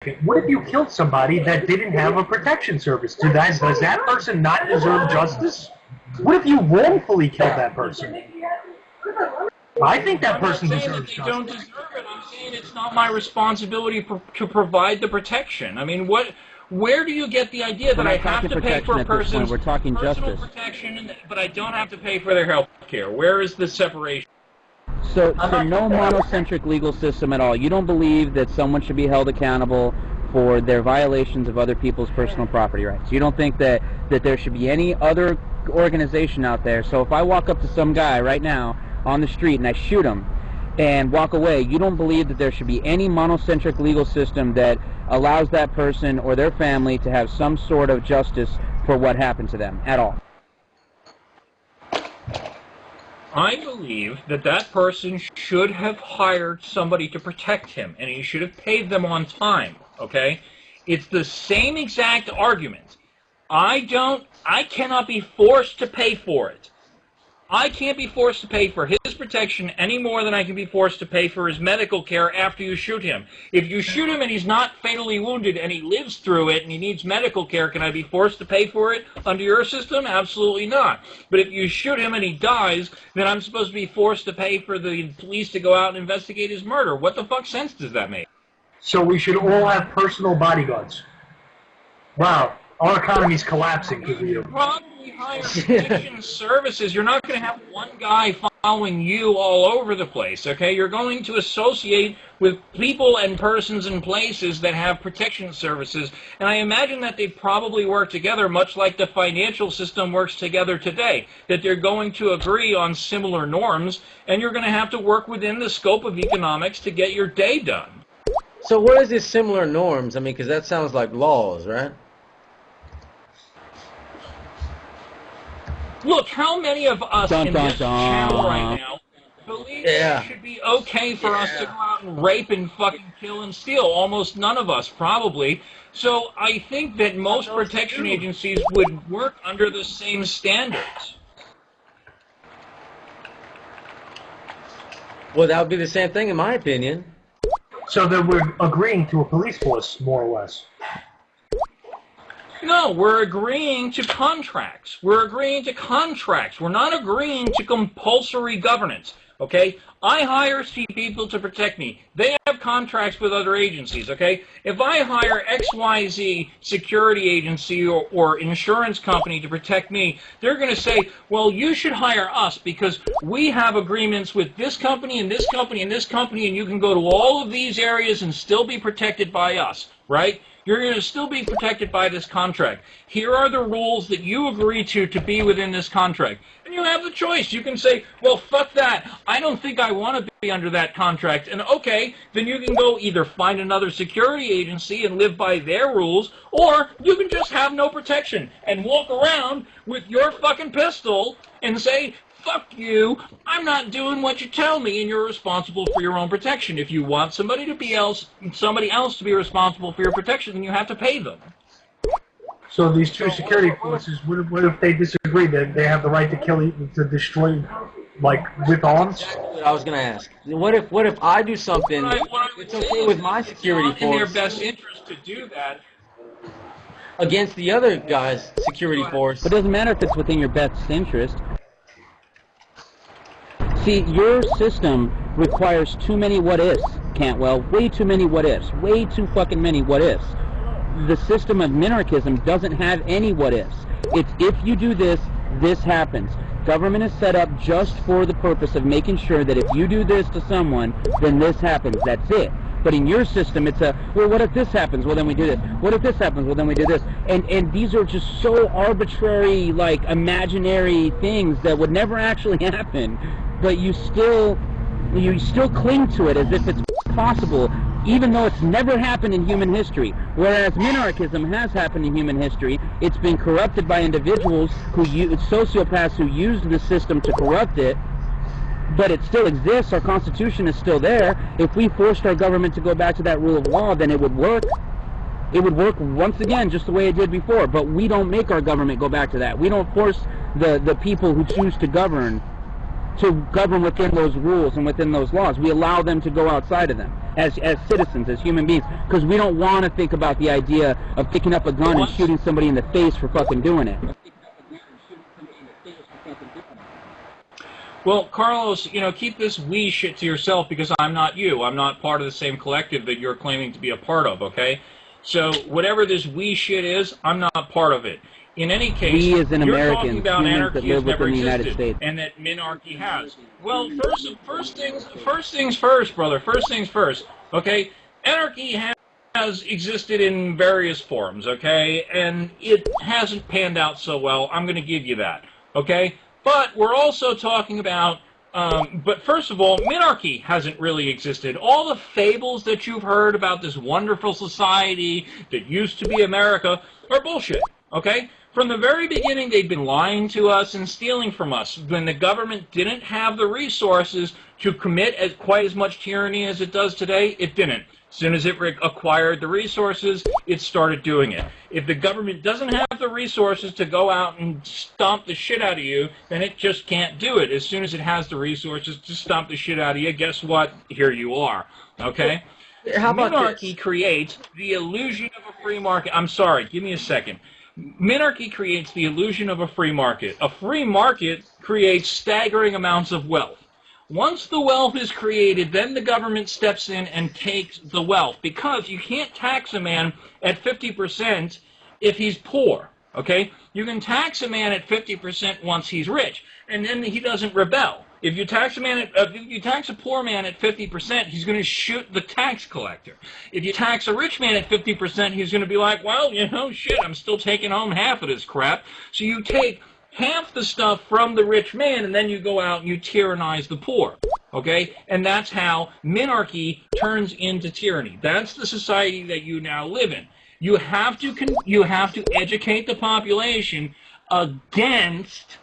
second. What if you killed somebody that didn't have a protection service? Does that person not deserve justice? What if you wrongfully killed that person? I think that person deserves justice. I'm not saying that they don't deserve it. I'm saying it's not my responsibility to provide the protection. I mean, where do you get the idea that I have to pay for a person's personal protection, but I don't have to pay for their health care? Where is the separation? So no monocentric legal system at all. You don't believe that someone should be held accountable for their violations of other people's personal property rights. You don't think that there should be any other organization out there. So if I walk up to some guy right now on the street and I shoot him and walk away, you don't believe that there should be any monocentric legal system that allows that person or their family to have some sort of justice for what happened to them at all. I believe that that person should have hired somebody to protect him, and he should have paid them on time, okay? It's the same exact argument. I cannot be forced to pay for it. I can't be forced to pay for his protection any more than I can be forced to pay for his medical care after you shoot him. If you shoot him and he's not fatally wounded and he lives through it and he needs medical care, can I be forced to pay for it under your system? Absolutely not. But if you shoot him and he dies, then I'm supposed to be forced to pay for the police to go out and investigate his murder. What the fuck sense does that make? So we should all have personal bodyguards. Wow, our economy's collapsing because of you. Probably hire protection services. You're not going to have one guy following you all over the place, okay? You're going to associate with people and persons and places that have protection services, and I imagine that they probably work together much like the financial system works together today, that they're going to agree on similar norms, and you're going to have to work within the scope of economics to get your day done. So what is these similar norms? I mean, because that sounds like laws, right? Look, how many of us in this channel right now believe it should be okay for us to go out and rape and fucking kill and steal? Almost none of us, probably. So I think that most protection agencies would work under the same standards. Well, that would be the same thing in my opinion. So then we're agreeing to a police force, more or less. No, we're agreeing to contracts. We're agreeing to contracts. We're not agreeing to compulsory governance, okay? I hire people to protect me. They have contracts with other agencies, okay? If I hire XYZ security agency or insurance company to protect me, they're going to say, well, you should hire us because we have agreements with this company and this company and this company, and you can go to all of these areas and still be protected by us, right? You're going to still be protected by this contract. Here are the rules that you agree to be within this contract. And you have the choice. You can say, well, fuck that. I don't think I want to be under that contract. And okay, then you can go either find another security agency and live by their rules, or you can just have no protection and walk around with your fucking pistol and say, fuck you, I'm not doing what you tell me, and you're responsible for your own protection. If you want somebody else to be responsible for your protection, then you have to pay them. So these two security forces, what if they disagree? That they have the right to kill, to destroy, like with arms? That's what I was going to ask. What if I do something? It's okay with my security force. It's not in their best interest to do that against the other guy's security force. But it doesn't matter if it's within your best interest. See, your system requires too many what-ifs, Cantwell. Way too many what-ifs. Way too fucking many what-ifs. The system of minarchism doesn't have any what-ifs. It's if you do this, this happens. Government is set up just for the purpose of making sure that if you do this to someone, then this happens. That's it. But in your system, it's well, what if this happens? Well, then we do this. What if this happens? Well, then we do this. And these are just so arbitrary, like, imaginary things that would never actually happen. But you still cling to it as if it's possible, even though it's never happened in human history. Whereas minarchism has happened in human history. It's been corrupted by individuals sociopaths who used the system to corrupt it. But it still exists. Our Constitution is still there. If we forced our government to go back to that rule of law, then it would work. It would work once again just the way it did before. But we don't make our government go back to that. We don't force the people who choose to govern to govern within those rules and within those laws. We allow them to go outside of them as citizens, as human beings, because we don't want to think about the idea of picking up a gun and shooting somebody in the face for fucking doing it. Well, Carlos, you know, keep this we shit to yourself, because I'm not you. I'm not part of the same collective that you're claiming to be a part of, okay? So whatever this we shit is, I'm not part of it. In any case, we as an you're American, talking about anarchy has never existed, and that minarchy has. Well, first things first, brother. First things first, okay? Anarchy has existed in various forms, okay? And it hasn't panned out so well. I'm going to give you that, okay? But we're also talking about, but first of all, minarchy hasn't really existed. All the fables that you've heard about this wonderful society that used to be America are bullshit, okay? From the very beginning, they've been lying to us and stealing from us. When the government didn't have the resources to commit quite as much tyranny as it does today, it didn't. As soon as it acquired the resources, it started doing it. If the government doesn't have the resources to go out and stomp the shit out of you, then it just can't do it. As soon as it has the resources to stomp the shit out of you, guess what? Here you are. Okay? How about Minarchy creates the illusion of a free market. I'm sorry, give me a second. Minarchy creates the illusion of a free market. A free market creates staggering amounts of wealth. Once the wealth is created, then the government steps in and takes the wealth, because you can't tax a man at 50% if he's poor, okay? You can tax a man at 50% once he's rich, and then he doesn't rebel. If you tax a poor man at 50%, he's going to shoot the tax collector. If you tax a rich man at 50%, he's going to be like, well, you know, shit, I'm still taking home half of this crap. So you take half the stuff from the rich man, and then you go out and you tyrannize the poor, okay? And that's how minarchy turns into tyranny. That's the society that you now live in. You have to educate the population against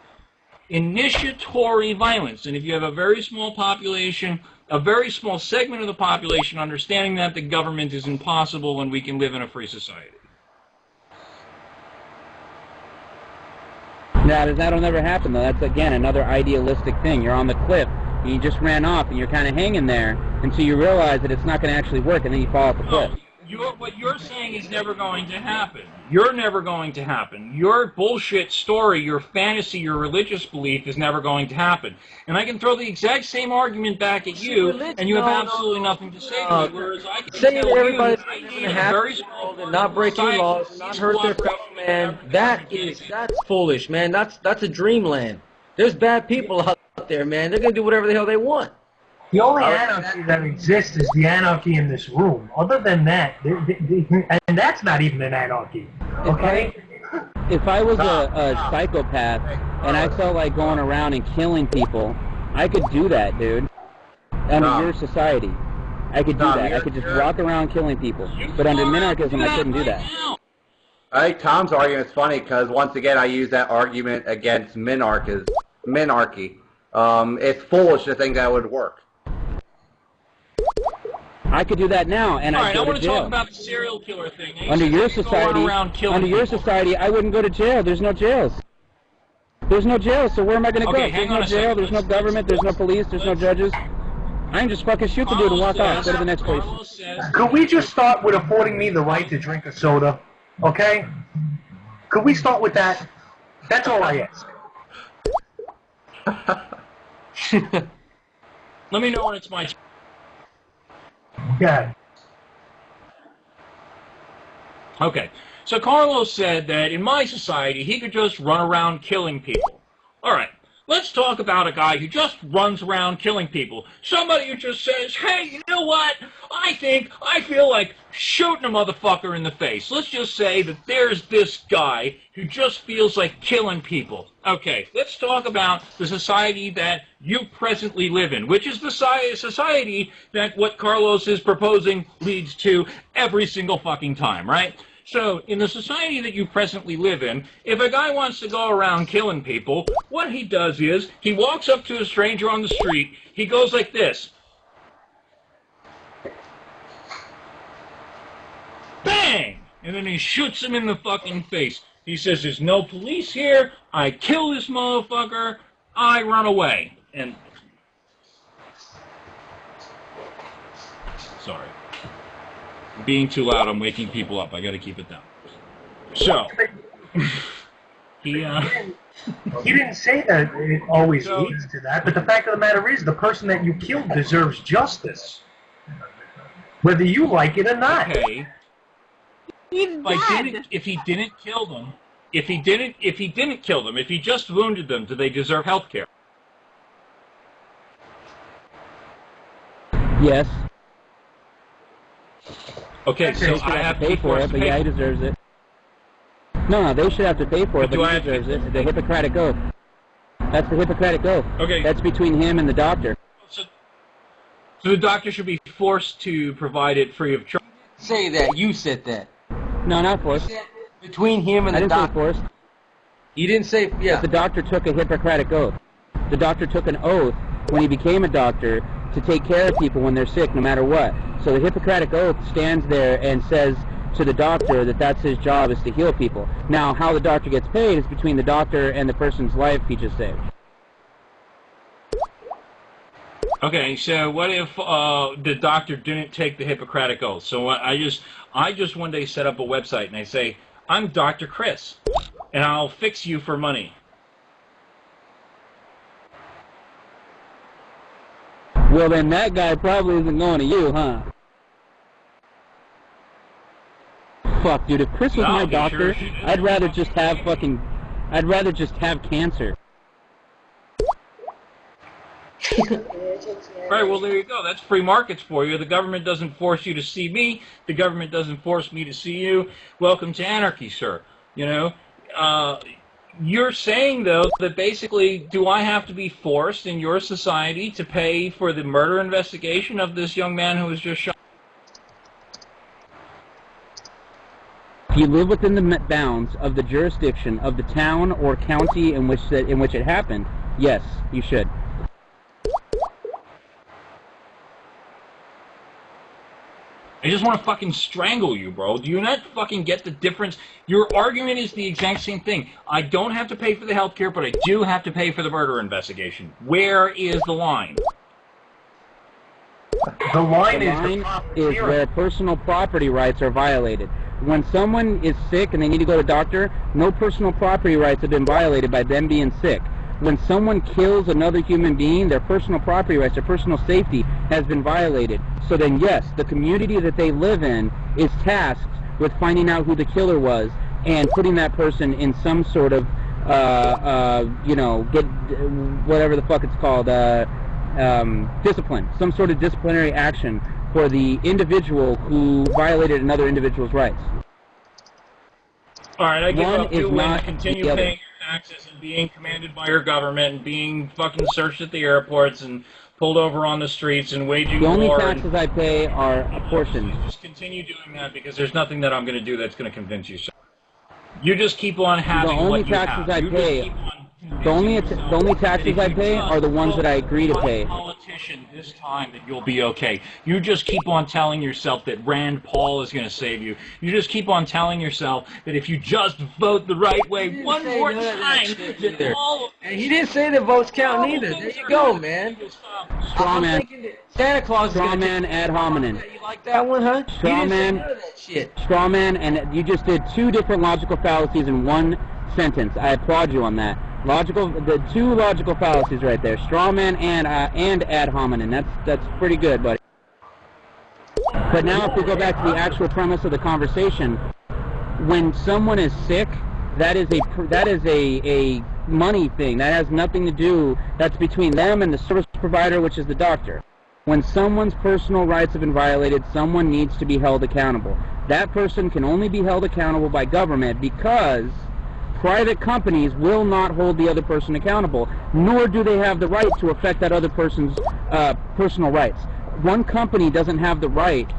initiatory violence. And if you have a very small population, a very small segment of the population understanding that, the government is impossible and we can live in a free society. That'll never happen, though. That's, again, another idealistic thing. You're on the cliff, and you just ran off, and you're kind of hanging there until you realize that it's not going to actually work, and then you fall off the cliff. What you're saying is never going to happen. You're never going to happen. Your bullshit story, your fantasy, your religious belief is never going to happen. And I can throw the exact same argument back at you, and you have absolutely nothing to say to me, whereas I can tell you that I need a very small and not breaking laws, not hurt their fellow man. That's foolish, man. That's a dreamland. There's bad people out there, man. They're gonna do whatever the hell they want. The only anarchy that exists is the anarchy in this room. Other than that, and that's not even an anarchy, okay? If I was a psychopath and I felt like going around and killing people, I could do that, dude. Under your society. I could do that. I could just walk around killing people. But under minarchism, I couldn't do that. I think Tom's argument is funny because, once again, I use that argument against minarchy. It's foolish to think that would work. I could do that now, and I'd go to jail. I want to talk about the serial killer thing. Under your society, I wouldn't go to jail. There's no jails. There's no jails, so where am I going to go? There's no jail, there's no government, there's no police, there's no judges. I can just fucking shoot the dude and walk off. Go to the next place. Could we just start with affording me the right to drink a soda? Okay? Could we start with that? That's all I ask. Let me know when it's my turn. Yeah. Okay, so Carlos said that in my society, he could just run around killing people. All right, let's talk about a guy who just runs around killing people. Somebody who just says, hey, you know what? I feel like shooting a motherfucker in the face. Let's just say that there's this guy who just feels like killing people. Okay, let's talk about the society that you presently live in, which is the society that what Carlos is proposing leads to every single fucking time, right? So, in the society that you presently live in, if a guy wants to go around killing people, what he does is, he walks up to a stranger on the street, he goes like this. Bang! And then he shoots him in the fucking face. He says, there's no police here, I kill this motherfucker, I run away. And being too loud. I'm waking people up. I got to keep it down. So, he didn't say that it always leads to that, but the fact of the matter is the person that you killed deserves justice, whether you like it or not. Okay. If he didn't kill them, if he didn't kill them, if he just wounded them, do they deserve health care? Yes. Okay, so I have to pay for it, but yeah, he deserves it. No, they should have to pay for it, but he deserves it. The Hippocratic Oath. That's the Hippocratic Oath. Okay. That's between him and the doctor. So the doctor should be forced to provide it free of charge. Say that. You said that. No, not forced. Between him and the doctor. I didn't say forced. You didn't say, yeah. The doctor took a Hippocratic Oath. The doctor took an oath when he became a doctor to take care of people when they're sick, no matter what. So the Hippocratic Oath stands there and says to the doctor that that's his job, is to heal people. Now, how the doctor gets paid is between the doctor and the person's life he just saved. Okay, so what if the doctor didn't take the Hippocratic Oath? So I just one day set up a website and I say, I'm Dr. Chris, and I'll fix you for money. Well, then that guy probably isn't going to you, huh? Fuck, dude, if Chris was my doctor, I'd rather just have cancer. Right, well, there you go. That's free markets for you. The government doesn't force you to see me. The government doesn't force me to see you. Welcome to anarchy, sir. You know, you're saying, though, that basically, do I have to be forced in your society to pay for the murder investigation of this young man who was just shot? If you live within the bounds of the jurisdiction of the town or county in which it happened, yes, you should. I just want to fucking strangle you, bro. Do you not fucking get the difference? Your argument is the exact same thing. I don't have to pay for the healthcare, but I do have to pay for the murder investigation. Where is the line? The line is where personal property rights are violated. When someone is sick and they need to go to a doctor, no personal property rights have been violated by them being sick. When someone kills another human being, their personal property rights, their personal safety has been violated. So then, yes, the community that they live in is tasked with finding out who the killer was and putting that person in some sort of, whatever the fuck it's called, discipline, some sort of disciplinary action for the individual who violated another individual's rights. All right, I give up. You win. Continue paying your taxes and being commanded by your government and being fucking searched at the airports and pulled over on the streets and waging war. The only taxes I pay are apportioned. Just continue doing that because there's nothing that I'm going to do that's going to convince you. You just keep on having what you have. The only taxes I pay are the ones that I agree to pay. Politician this time that you'll be okay. You just keep on telling yourself that Rand Paul is going to save you. You just keep on telling yourself that if you just vote the right way one more time, that all... And he didn't say the votes count neither. There you go, man. Straw man. Santa Claus is straw man ad hominem. You like that one, huh? Straw man. Straw man, and you just did two different logical fallacies in one sentence. I applaud you on that. The two logical fallacies right there. Straw man and ad hominem. That's pretty good, buddy. But now if we go back to the actual premise of the conversation, when someone is sick, that is a money thing. That has nothing to do, that's between them and the service provider, which is the doctor. When someone's personal rights have been violated, someone needs to be held accountable. That person can only be held accountable by government because private companies will not hold the other person accountable, nor do they have the right to affect that other person's personal rights. One company doesn't have the right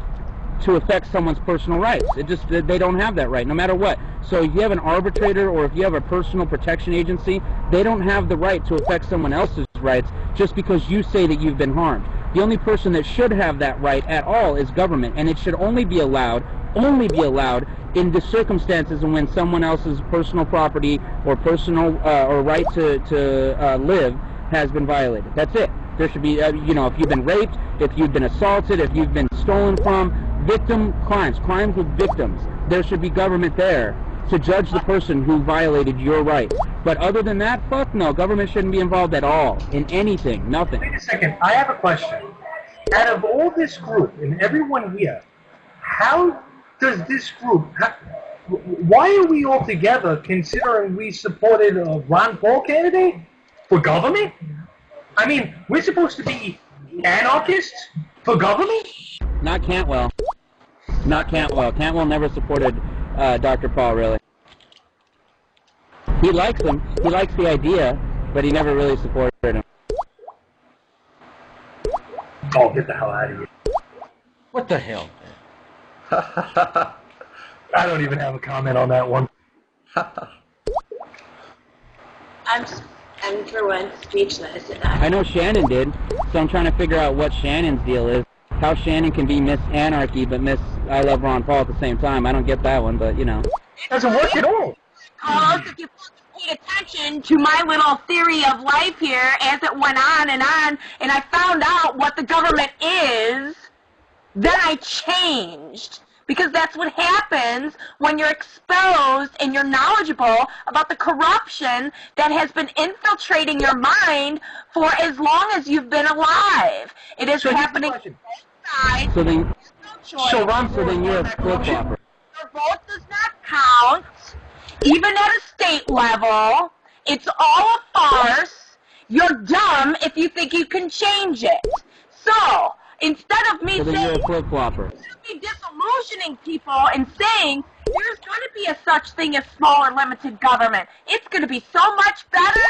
to affect someone's personal rights. They don't have that right, no matter what. So if you have an arbitrator or if you have a personal protection agency, they don't have the right to affect someone else's rights just because you say that you've been harmed. The only person that should have that right at all is government, and it should only be allowed in the circumstances and when someone else's personal property or personal or right to live has been violated. That's it. There should be, if you've been raped, if you've been assaulted, if you've been stolen from, victim crimes with victims. There should be government there to judge the person who violated your rights. But other than that, fuck no. Government shouldn't be involved at all in anything. Nothing. Wait a second. I have a question. Out of all this group and everyone here, how does this group? Why are we all together? Considering we supported a Ron Paul candidate for government? I mean, we're supposed to be anarchists for government? Not Cantwell. Not Cantwell. Cantwell never supported Dr. Paul, really. He likes him. He likes the idea, but he never really supported him. Oh, get the hell out of here. What the hell? I don't even have a comment on that one. I'm for one speechless. And I know Shannon did, so I'm trying to figure out what Shannon's deal is. How Shannon can be Miss Anarchy but Miss I Love Ron Paul at the same time. I don't get that one, but you know. It doesn't work at all. Carlos, if you paid attention to my little theory of life here as it went on, and I found out what the government is, then I changed. Because that's what happens when you're exposed and you're knowledgeable about the corruption that has been infiltrating your mind for as long as you've been alive. It is happening inside. So then, So then you're a flip-flopper. Your vote does not count, even at a state level. It's all a farce. You're dumb if you think you can change it. So, instead of me So then you're saying... a flip-flopper. be disillusioning people and saying there's going to be a such thing as small or limited government. It's going to be so much better.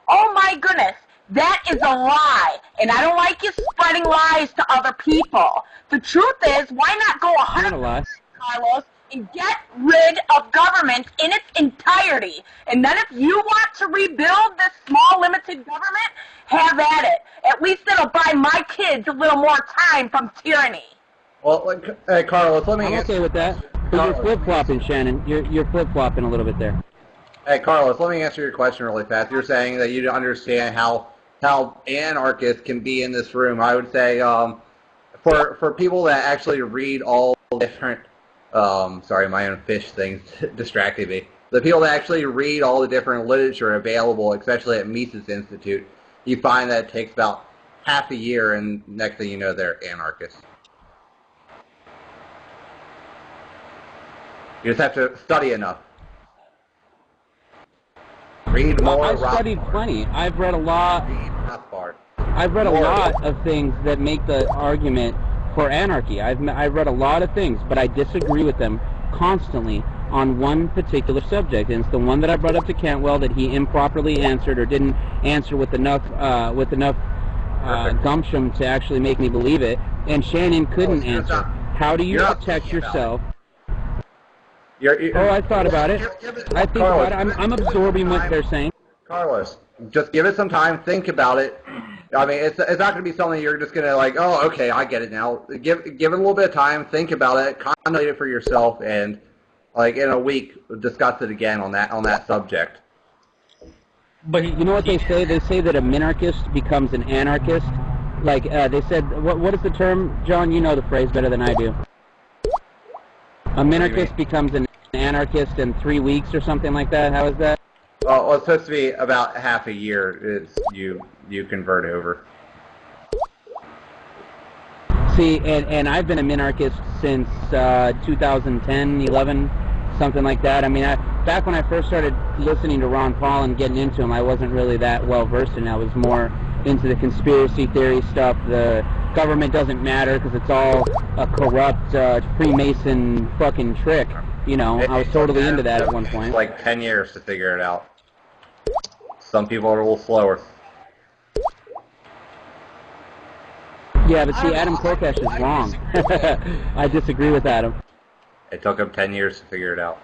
Oh my goodness. That is a lie. And I don't like you spreading lies to other people. The truth is, why not go 100%, Carlos, and get rid of government in its entirety? And then if you want to rebuild this small, limited government, have at it. At least it'll buy my kids a little more time from tyranny. Well, Carlos, let me I'm answer. okay with that. But you're flip-flopping, Shannon. You're flip-flopping a little bit there. Hey, Carlos, let me answer your question really fast. You're saying that you don't understand how anarchists can be in this room. I would say for people that actually read all different sorry, my own fish things distracted me. The people that actually read all the different literature available, especially at Mises Institute, you find that it takes about half a year, and next thing you know, they're anarchists. You just have to study enough. Read more. I've studied plenty. I've read a lot. I've read a lot of things that make the argument for anarchy. I've read a lot of things, but I disagree with them constantly on one particular subject, and it's the one that I brought up to Cantwell that he improperly answered or didn't answer with enough gumption to actually make me believe it. And Shannon couldn't answer. How do you protect yourself? I thought about it. I think about it. I'm absorbing what they're saying. Carlos, just give it some time. Think about it. I mean, it's not going to be something you're just going to like, oh, okay, I get it now. Give it a little bit of time. Think about it. Contemplate it for yourself, and like in a week, discuss it again on that subject. But you know what they say? They say that a minarchist becomes an anarchist. Like they said, what is the term, John? You know the phrase better than I do. A minarchist becomes an anarchist in 3 weeks or something like that. How is that? Well, it's supposed to be about half a year. You convert over. See, and I've been a minarchist since 2010, 11, something like that. I mean, back when I first started listening to Ron Paul and getting into him, I wasn't really that well versed in it. I was more into the conspiracy theory stuff. The government doesn't matter because it's all a corrupt Freemason fucking trick. You know, I was totally into that at one point. It's like 10 years to figure it out. Some people are a little slower. Yeah, but see, Adam Kokesh is wrong. I disagree with Adam. It took him 10 years to figure it out.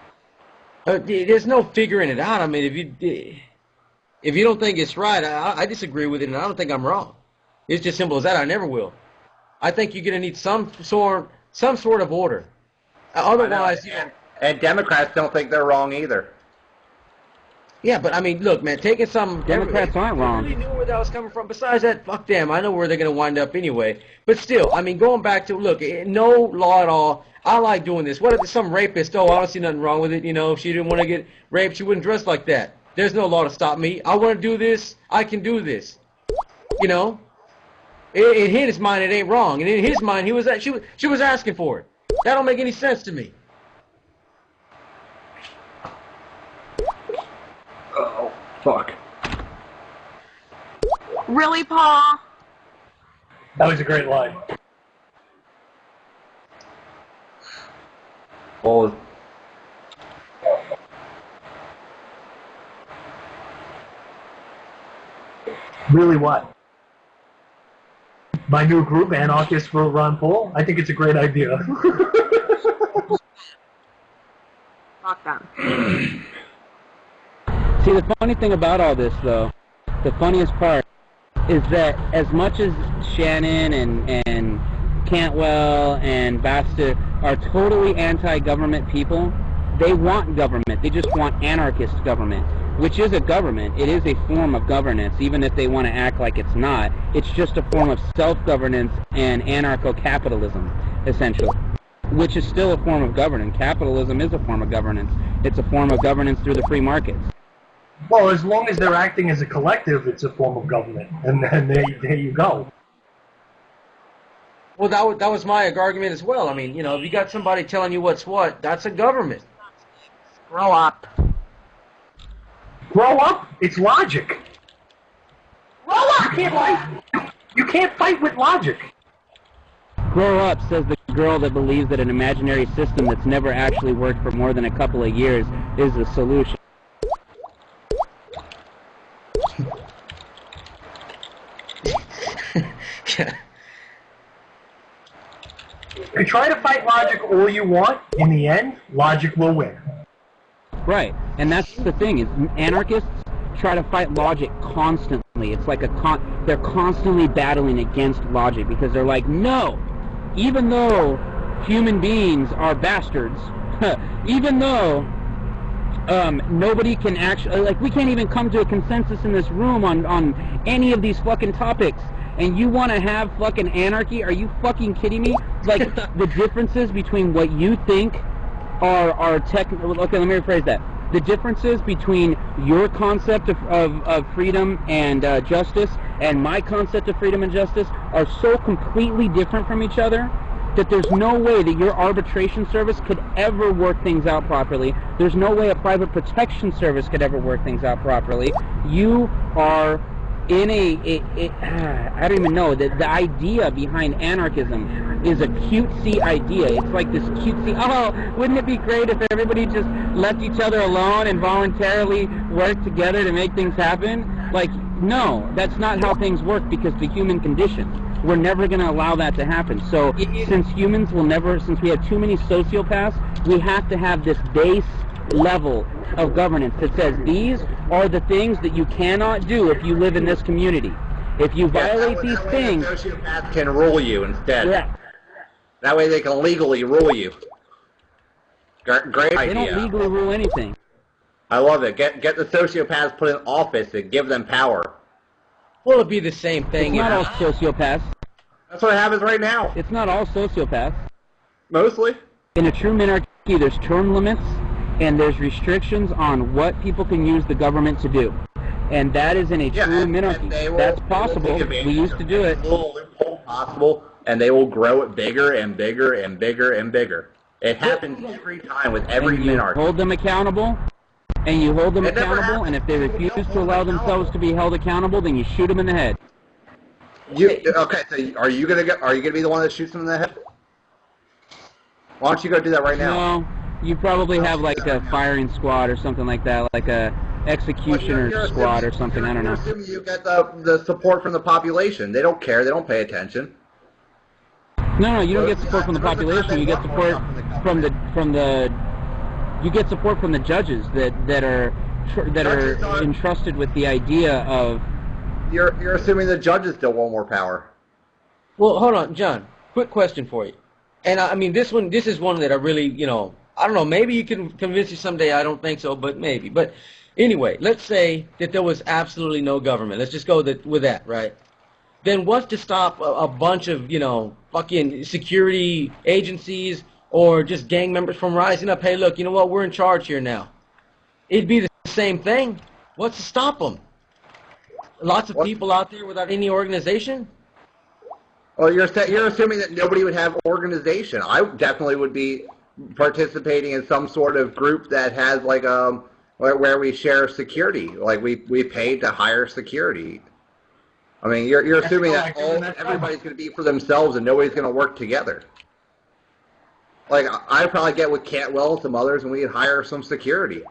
There's no figuring it out. I mean, if you don't think it's right, I disagree with it, and I don't think I'm wrong. It's just simple as that. I never will. I think you're going to need some sort of order. Otherwise, and Democrats don't think they're wrong either. Yeah, but I mean, look, man, taking some... Democrats aren't wrong. I really knew where that was coming from. Besides that, fuck them. I know where they're going to wind up anyway. But still, I mean, going back to, look, no law at all. I like doing this. What if there's some rapist? Oh, I don't see nothing wrong with it. You know, if she didn't want to get raped, she wouldn't dress like that. There's no law to stop me. I want to do this. I can do this. You know? In his mind, it ain't wrong. And in his mind, she was asking for it. That don't make any sense to me. Oh, fuck. Really, Paul? That was a great line. Well, Really what? My new group, Anarchists for Ron Paul? I think it's a great idea. Fuck them. See, the funny thing about all this, though, the funniest part is that as much as Shannon and Cantwell and Basta are totally anti-government people, they want government. They just want anarchist government, which is a government. It is a form of governance, even if they want to act like it's not. It's just a form of self-governance and anarcho-capitalism, essentially, which is still a form of governance. Capitalism is a form of governance. It's a form of governance through the free markets. Well, as long as they're acting as a collective, it's a form of government. And then there you go. Well, that was my argument as well. I mean, you know, if you got somebody telling you what's what, that's a government. Grow up. Grow up. It's logic. Grow up! You can't fight with logic. Grow up, says the girl that believes that an imaginary system that's never actually worked for more than a couple of years is the solution. You try to fight logic all you want. In the end, logic will win. Right, and that's the thing, is anarchists try to fight logic constantly. It's like they're constantly battling against logic because they're like, no, even though human beings are bastards, even though nobody can actually, like, we can't even come to a consensus in this room on any of these fucking topics, and you want to have fucking anarchy? Are you fucking kidding me? Like, the differences between what you think are technical. Okay, let me rephrase that. The differences between your concept of freedom and justice and my concept of freedom and justice are so completely different from each other that there's no way that your arbitration service could ever work things out properly. There's no way a private protection service could ever work things out properly. You are in I don't even know, the idea behind anarchism is a cutesy idea. It's like this cutesy, oh, wouldn't it be great if everybody just left each other alone and voluntarily worked together to make things happen? Like, no, that's not how things work because the human condition. We're never going to allow that to happen. So since humans will never, since we have too many sociopaths, we have to have this base level of governance that says these are the things that you cannot do if you live in this community. If you violate these things, sociopaths can rule you instead. Yeah. That way they can legally rule you. Great idea. They don't legally rule anything. I love it. Get the sociopaths put in office and give them power. Well, it'd be the same thing. It's not all sociopaths. That's what happens right now. It's not all sociopaths. Mostly. In a true minarchy, there's term limits and there's restrictions on what people can use the government to do. And that is in a true minarchy. That's possible. We used to do it. Loophole possible, and they will grow it bigger and bigger and bigger and bigger. It happens every time with every minarchy. Hold them accountable. And you hold them accountable, and if they refuse to allow themselves to be held accountable, then you shoot them in the head. Okay, so are you gonna be the one that shoots them in the head? Why don't you go do that right now? No, you probably have like a firing squad or something like that, like a executioner squad or something. I don't know. You're assuming you get the support from the population. They don't care. They don't pay attention. No, you don't get support from the population. You get support from the. You get support from the judges that are entrusted with the idea of. You're assuming the judges still want more power. Well, hold on, John. Quick question for you. And I mean, this is one that I really, I don't know, maybe you can convince you someday. I don't think so, but maybe. But anyway, let's say that there was absolutely no government. Let's just go with that, right? Then what's to stop a bunch of, you know, fucking security agencies or just gang members from rising up? Hey, look, you know what? We're in charge here now. It'd be the same thing. What's to stop them? Lots of people out there without any organization? Well, you're assuming that nobody would have organization. I definitely would be participating in some sort of group that has like where we share security. Like we pay to hire security. I mean, you're assuming that everybody's going to be for themselves and nobody's going to work together. Like I'd probably get with Cantwell and some others, and we'd hire some security.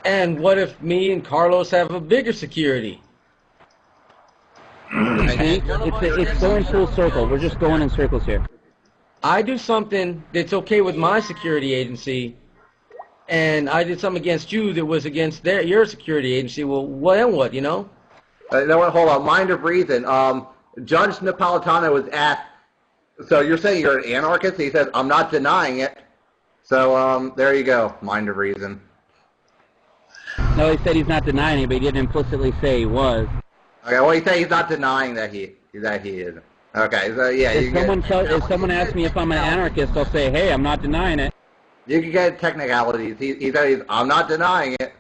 And what if me and Carlos have a bigger security? It's going full circle. We're just going in circles here. I do something that's okay with my security agency, and I did something against you that was against your security agency. Well, then what, you know? No, hold on. Mind of reason. Judge Napolitano was asked, so you're saying you're an anarchist? He says, I'm not denying it. So there you go. Mind of reason. No, he said he's not denying it, but he didn't implicitly say he was. Okay, well, he said he's not denying that he is. Okay, so yeah. If someone asks me if I'm an anarchist, I'll say, hey, I'm not denying it. You can get technicalities. He said I'm not denying it.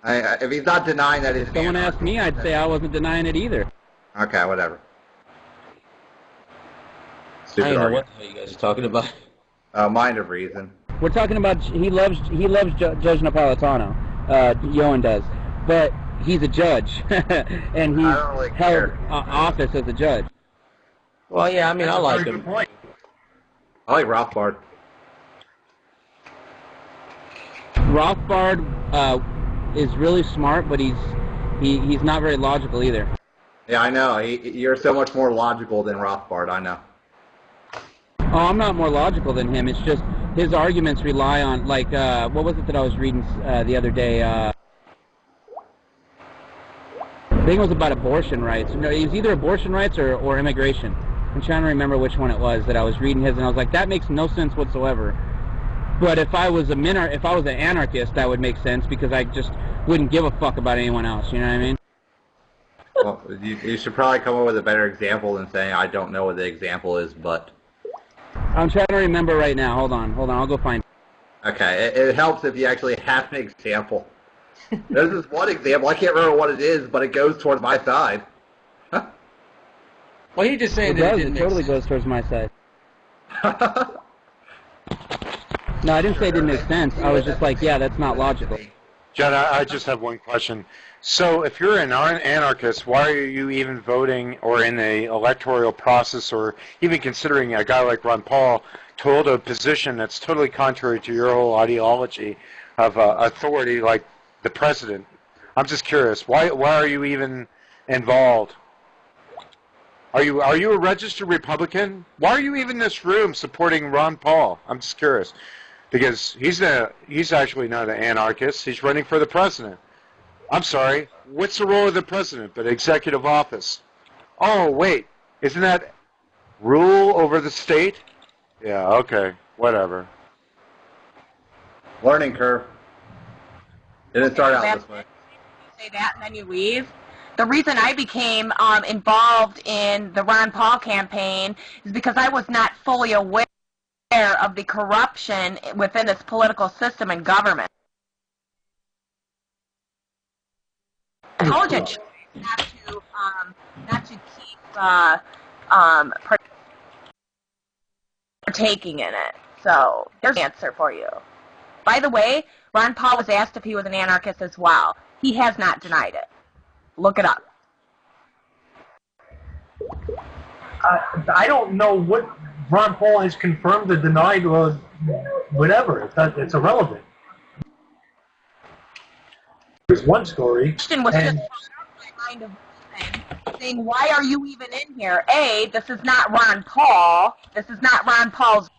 If he's not denying that, if someone asked me, I'd say I wasn't denying it either. Okay, whatever. I don't know what the hell you guys are talking about. Mind of reason. We're talking about he loves Judge Napolitano. Yoan does, but he's a judge, and he's really held office as a judge. Well, yeah, I mean, I like him. I like Rothbard. Rothbard is really smart, but he's not very logical either. Yeah, I know. You're so much more logical than Rothbard. I know. Oh, I'm not more logical than him. It's just his arguments rely on, like, what was it that I was reading the other day? I think it was about abortion rights. No, it was either abortion rights or immigration. I'm trying to remember which one it was that I was reading his, and I was like, that makes no sense whatsoever. But if I was an anarchist, that would make sense because I just wouldn't give a fuck about anyone else. You know what I mean? Well, you should probably come up with a better example than saying I don't know what the example is, but. I'm trying to remember right now. Hold on. I'll go find it. Okay, it helps if you actually have an example. There's this one example. I can't remember what it is, but it goes towards my side. Well, he just saying it totally goes towards my side. No, I didn't say it didn't make sense. I was just like, yeah, that's not logical. John, I just have one question. So if you're an anarchist, why are you even voting or in the electoral process or even considering a guy like Ron Paul to hold a position that's totally contrary to your whole ideology of authority like the president? I'm just curious. Why are you even involved? Are you a registered Republican? Why are you even in this room supporting Ron Paul? I'm just curious. Because he's actually not an anarchist. He's running for the president. I'm sorry. What's the role of the president but executive office? Oh, wait. Isn't that rule over the state? Yeah, okay. Whatever. Learning curve. Didn't start out this way. You say that and then you leave. The reason I became involved in the Ron Paul campaign is because I was not fully aware of the corruption within this political system and government. Intelligent not to keep partaking in it. So there's an answer for you. By the way, Ron Paul was asked if he was an anarchist as well. He has not denied it. Look it up. I don't know what Ron Paul has confirmed or denied or whatever. It's irrelevant. There's one story. Question was just my mind of saying, why are you even in here? A, this is not Ron Paul. This is not Ron Paul's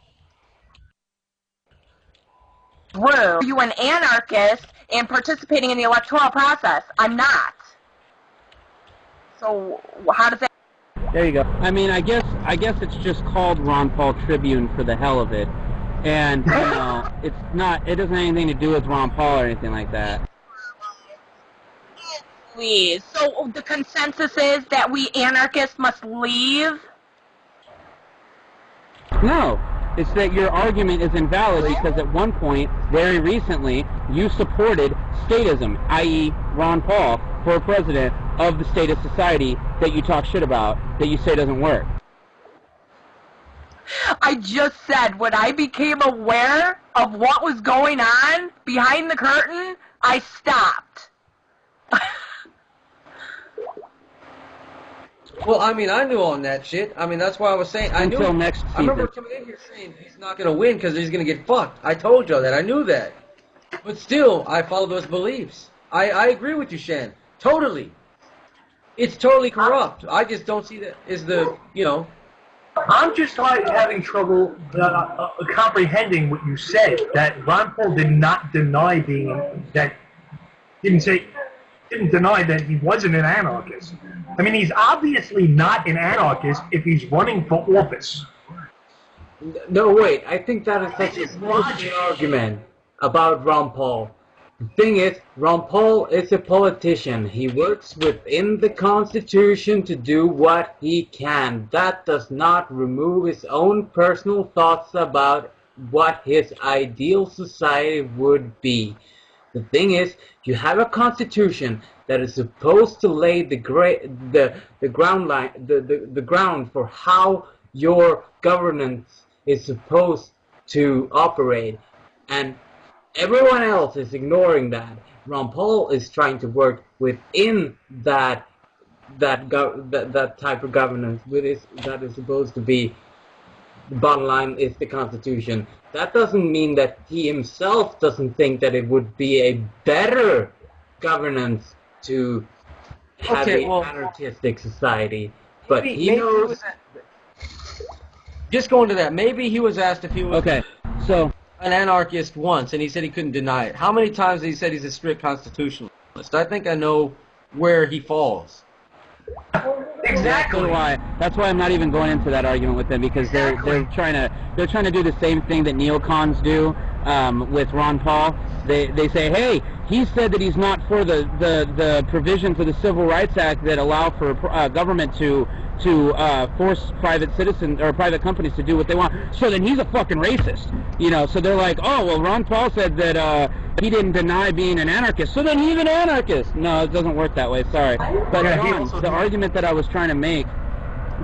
room. Are you an anarchist and participating in the electoral process? I'm not. So how does that? There you go. I mean, I guess it's just called Ron Paul Tribune for the hell of it. And, you know, it doesn't have anything to do with Ron Paul or anything like that. Please. So the consensus is that we anarchists must leave? No. It's that your argument is invalid because at one point, very recently, you supported statism, i.e. Ron Paul, for president of the statist society that you talk shit about, that you say doesn't work. I just said when I became aware of what was going on behind the curtain, I stopped. Well, I mean, I knew on that shit. I mean, that's why I was saying. I Until knew. next season. I remember coming in here saying he's not going to win because he's going to get fucked. I told y'all that. I knew that. But still, I follow those beliefs. I agree with you, Shan. Totally. It's totally corrupt. I just don't see that as the, you know. I'm just having trouble comprehending what you said, that Ron Paul did not deny didn't deny that he wasn't an anarchist. I mean, he's obviously not an anarchist if he's running for office. No, wait. I think that is such a bullshit argument about Ron Paul. The thing is, Ron Paul is a politician. He works within the Constitution to do what he can. That does not remove his own personal thoughts about what his ideal society would be. The thing is, you have a constitution that is supposed to lay the ground for how your governance is supposed to operate, and everyone else is ignoring that. Ron Paul is trying to work within that type of governance, that is supposed to be. The bottom line is the Constitution. That doesn't mean that he himself doesn't think that it would be a better governance to have an anarchistic society. But he knows. Just going to that, maybe he was asked if he was so an anarchist once, and he said he couldn't deny it. How many times has he said he's a strict constitutionalist? I think I know where he falls. Exactly. That's why I'm not even going into that argument with them, because they're trying to do the same thing that neocons do with Ron Paul. They say, hey, he said that he's not for the provisions of the Civil Rights Act that allow for government to force private citizens or private companies to do what they want. So then he's a fucking racist, you know. So they're like, oh well, Ron Paul said that he didn't deny being an anarchist, so then he's an anarchist. No, it doesn't work that way. Sorry, but John, the argument that I was trying to make.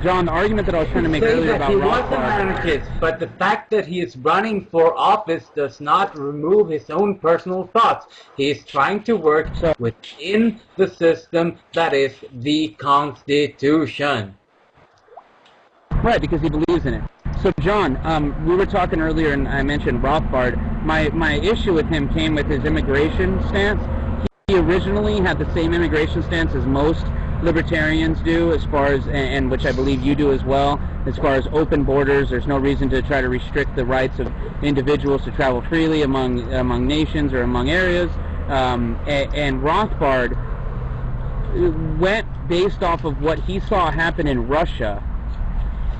John, the argument that I was trying to make earlier about he Ron was an anarchist, but the fact that he is running for office does not remove his own personal thoughts. He is trying to work within the system that is the Constitution. Right, because he believes in it. So, John, we were talking earlier, and I mentioned Rothbard. My issue with him came with his immigration stance. He originally had the same immigration stance as most libertarians do, as far as, and which I believe you do as well, as far as open borders. There's no reason to try to restrict the rights of individuals to travel freely among nations or among areas. And Rothbard went based off of what he saw happen in Russia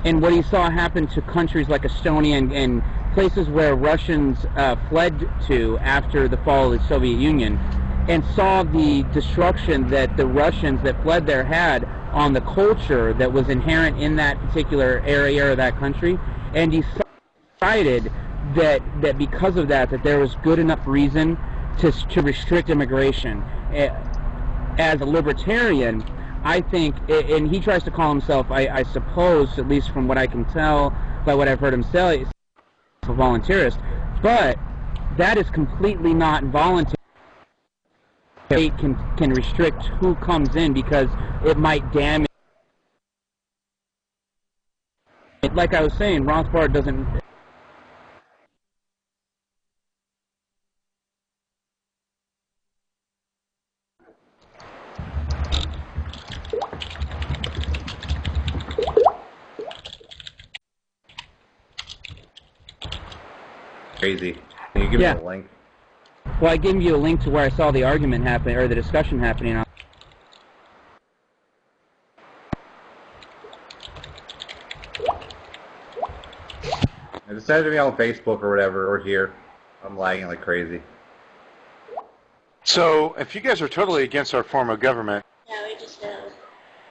and what he saw happen to countries like Estonia and places where Russians fled to after the fall of the Soviet Union, and saw the destruction that the Russians that fled there had on the culture that was inherent in that particular area or that country, and decided that because of that there was good enough reason to restrict immigration. As a libertarian, I think, and he tries to call himself, I suppose, at least from what I can tell by what I've heard him say, a voluntarist, but that is completely not voluntary. State can restrict who comes in because it might damage. Like I was saying, Rothbard doesn't. Crazy. Can you give me a link? Well, I gave you a link to where I saw the argument happen, or the discussion happening. I just Send it to me on Facebook or whatever, or here. I'm lagging like crazy. So, if you guys are totally against our form of government,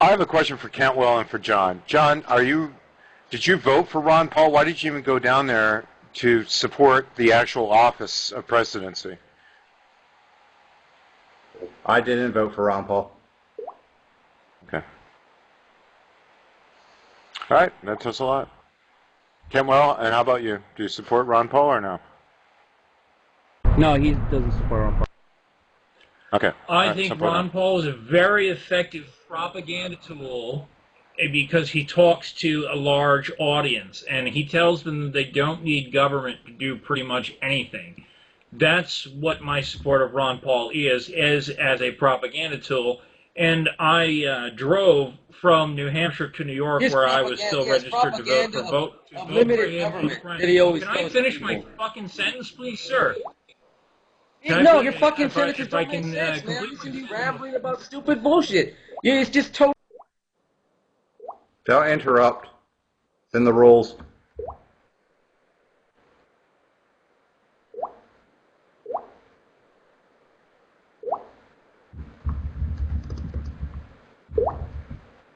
I have a question for Cantwell and for John. John, did you vote for Ron Paul? Why did you even go down there to support the actual office of presidency? I didn't vote for Ron Paul. Okay. All right, that tells a lot. Cantwell, and how about you? Do you support Ron Paul or no? No, he doesn't support Ron Paul. Okay. I think Ron Paul is a very effective propaganda tool because he talks to a large audience and he tells them that they don't need government to do pretty much anything. That's what my support of Ron Paul is as a propaganda tool. And I drove from New Hampshire to New York, where I was still registered to vote for him. Can I finish my fucking sentence, please, sir? No, your fucking sentences don't make sense, man. Listen to you rambling about stupid bullshit. Yeah, it's just total. Don't interrupt. It's in the rules.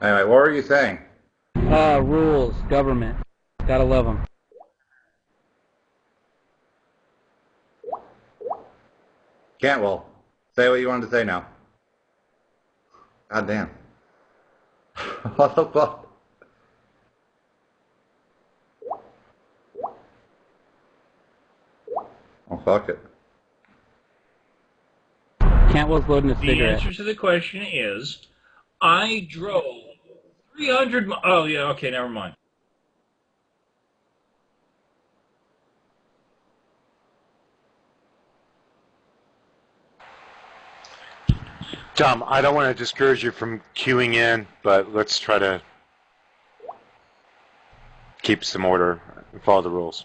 Anyway, what were you saying? Rules, government. Gotta love them. Cantwell, say what you wanted to say now. God damn. What the fuck? Oh, fuck it. Cantwell's loading a The cigarette. answer to the question is, I drove 300 miles. Oh, yeah, okay, never mind. Tom, I don't want to discourage you from queuing in, but let's try to keep some order and follow the rules.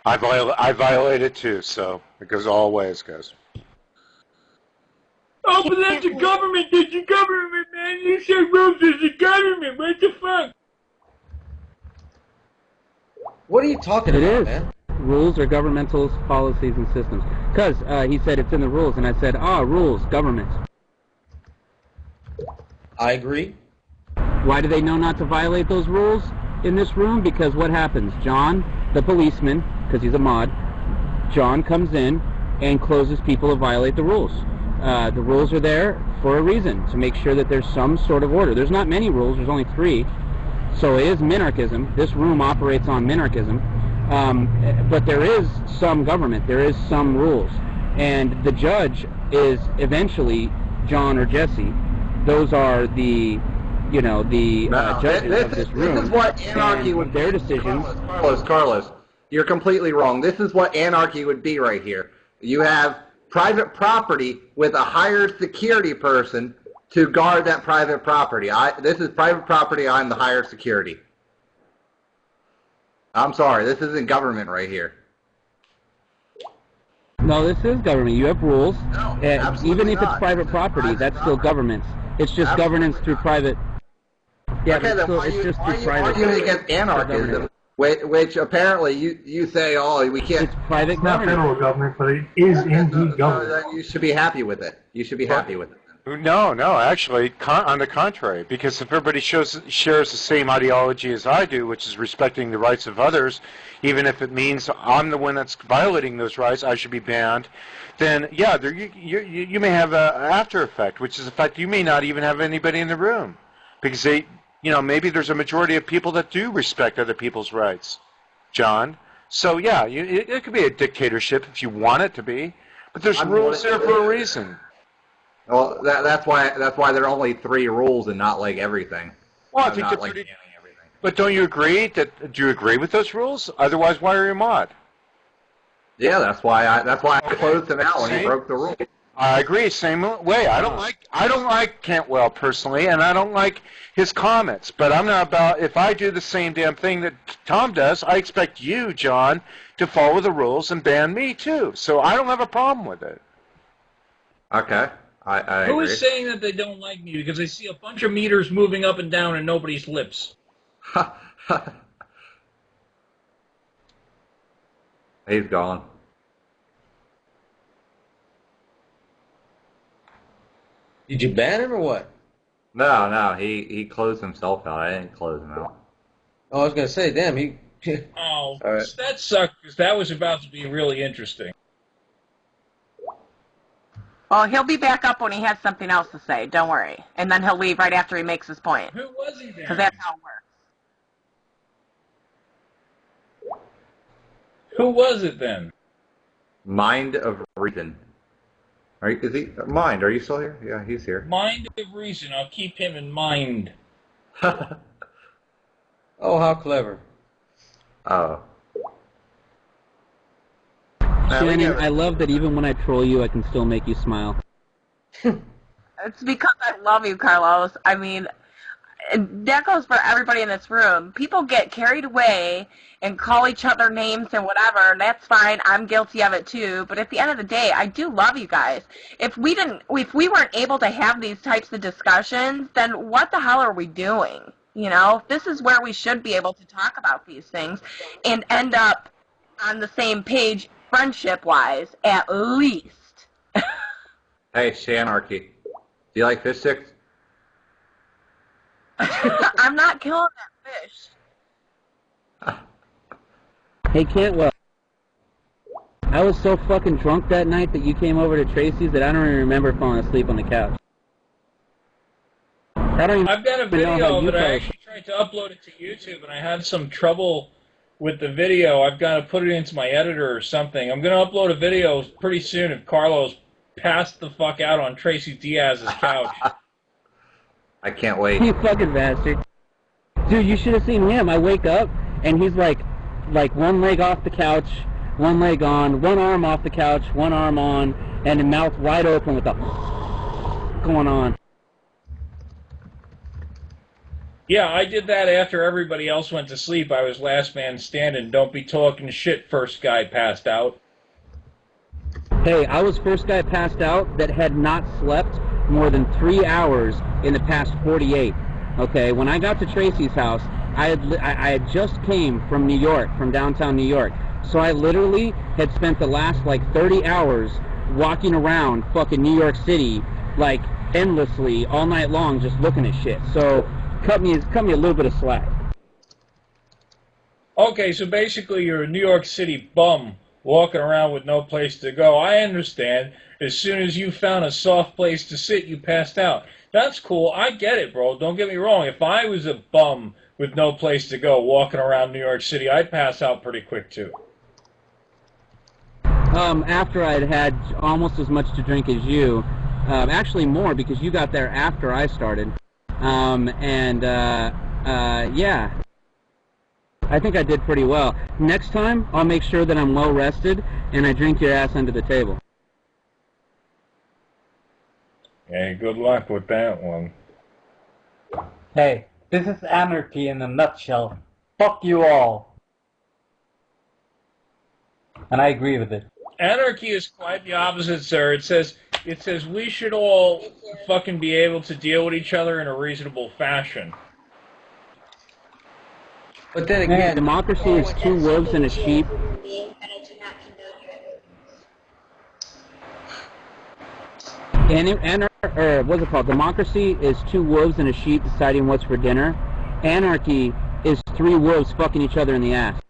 I violate it too, so it goes all ways, guys. Oh, but that's the government. That's the government, man. You said rules is the government. What the fuck? What are you talking It about, is. man? Rules are governmental policies and systems. Because he said it's in the rules, and I said, rules, government. I agree. Why do they know not to violate those rules in this room? Because what happens? John, the policeman, because he's a mod, John comes in and closes people who violate the rules. The rules are there for a reason, to make sure that there's some sort of order. There's not many rules, there's only 3. So it is minarchism. This room operates on minarchism. But there is some government, there is some rules. And the judge is eventually John or Jesse. Those are the, judges of this room. This is what anarchy would be. Their decisions. Carlos, you're completely wrong. This is what anarchy would be right here. You have private property with a hired security person to guard that private property. This is private property. I'm the hired security. I'm sorry. This isn't government right here. No, this is government. You have rules. No, even if not. it's private property, that's still governance. It's just Absolutely governance through private. Yeah, okay, then why are you arguing against anarchism, which apparently you say, oh, we can't. It's private It's not government. federal government, but it is indeed government. You should be happy with it. You should be happy with it. No, actually, on the contrary, because if everybody shares the same ideology as I do, which is respecting the rights of others, even if it means I'm the one that's violating those rights, I should be banned, then, yeah, you may have an after effect, which is the fact you may not even have anybody in the room, because maybe there's a majority of people that do respect other people's rights, John. So, yeah, it could be a dictatorship if you want it to be, but there's rules there for a reason. Well, that's why there are only 3 rules and not like everything. Well, I think they're pretty. But don't you agree? Do you agree with those rules? Otherwise, why are you a mod? Yeah, that's why I closed him out when he broke the rule. I agree. Same way. I don't like Cantwell personally, and I don't like his comments. But I'm not about. If I do the same damn thing that Tom does, I expect you, John, to follow the rules and ban me too. So I don't have a problem with it. Okay. I Who agree. is saying that they don't like me because they see a bunch of meters moving up and down and nobody's lips? He's gone. Did you ban him or what? No, he closed himself out. I didn't close him out. Oh, I was gonna say, damn, he. Oh, All right. that sucked, because that was about to be really interesting. Well, he'll be back up when he has something else to say. Don't worry. And then he'll leave right after he makes his point. Who was he then? Because that's how it works. Who was it then? Mind of Reason. Is he Mind? Are you still here? Yeah, he's here. Mind of Reason. I'll keep him in mind. Oh, how clever. Oh. Shannon, I love that even when I troll you, I can still make you smile. It's because I love you, Carlos. I mean, that goes for everybody in this room. People get carried away and call each other names and whatever, and that's fine. I'm guilty of it too. But at the end of the day, I do love you guys. If we weren't able to have these types of discussions, then what the hell are we doing? You know, this is where we should be able to talk about these things and end up on the same page, friendship-wise, at least. Hey, Anarchy. Do you like fish sticks? I'm not killing that fish. Hey, Cantwell. I was so fucking drunk that night that you came over to Tracy's that I don't even remember falling asleep on the couch. I've got a video that I actually tried to upload it to YouTube, and I had some trouble with the video. I've got to put it into my editor or something. I'm going to upload a video pretty soon of Carlos passed the fuck out on Tracy Diaz's couch. I can't wait. You fucking bastard. Dude, you should have seen him. I wake up, and he's like one leg off the couch, one leg on, one arm off the couch, one arm on, and a mouth wide open with a going on. Yeah, I did that after everybody else went to sleep. I was last man standing. Don't be talking shit, first guy passed out. Hey, I was first guy passed out that had not slept more than 3 hours in the past 48. Okay, when I got to Tracy's house, I had just came from New York, from downtown New York. So I literally had spent the last like 30 hours walking around fucking New York City like endlessly all night long just looking at shit. So cut me a little bit of slack. Okay, so basically you're a New York City bum walking around with no place to go. I understand. As soon as you found a soft place to sit, you passed out. That's cool. I get it, bro. Don't get me wrong. If I was a bum with no place to go walking around New York City, I'd pass out pretty quick too. After I'd had almost as much to drink as you, actually more because you got there after I started. Yeah, I think I did pretty well. Next time, I'll make sure that I'm well rested and I drink your ass under the table. Hey, good luck with that one. Hey, this is anarchy in a nutshell. Fuck you all. And I agree with it. Anarchy is quite the opposite, sir. It says we should all fucking be able to deal with each other in a reasonable fashion. But then again, democracy is two wolves and a sheep. What's it called? Democracy is two wolves and a sheep deciding what's for dinner. Anarchy is three wolves fucking each other in the ass.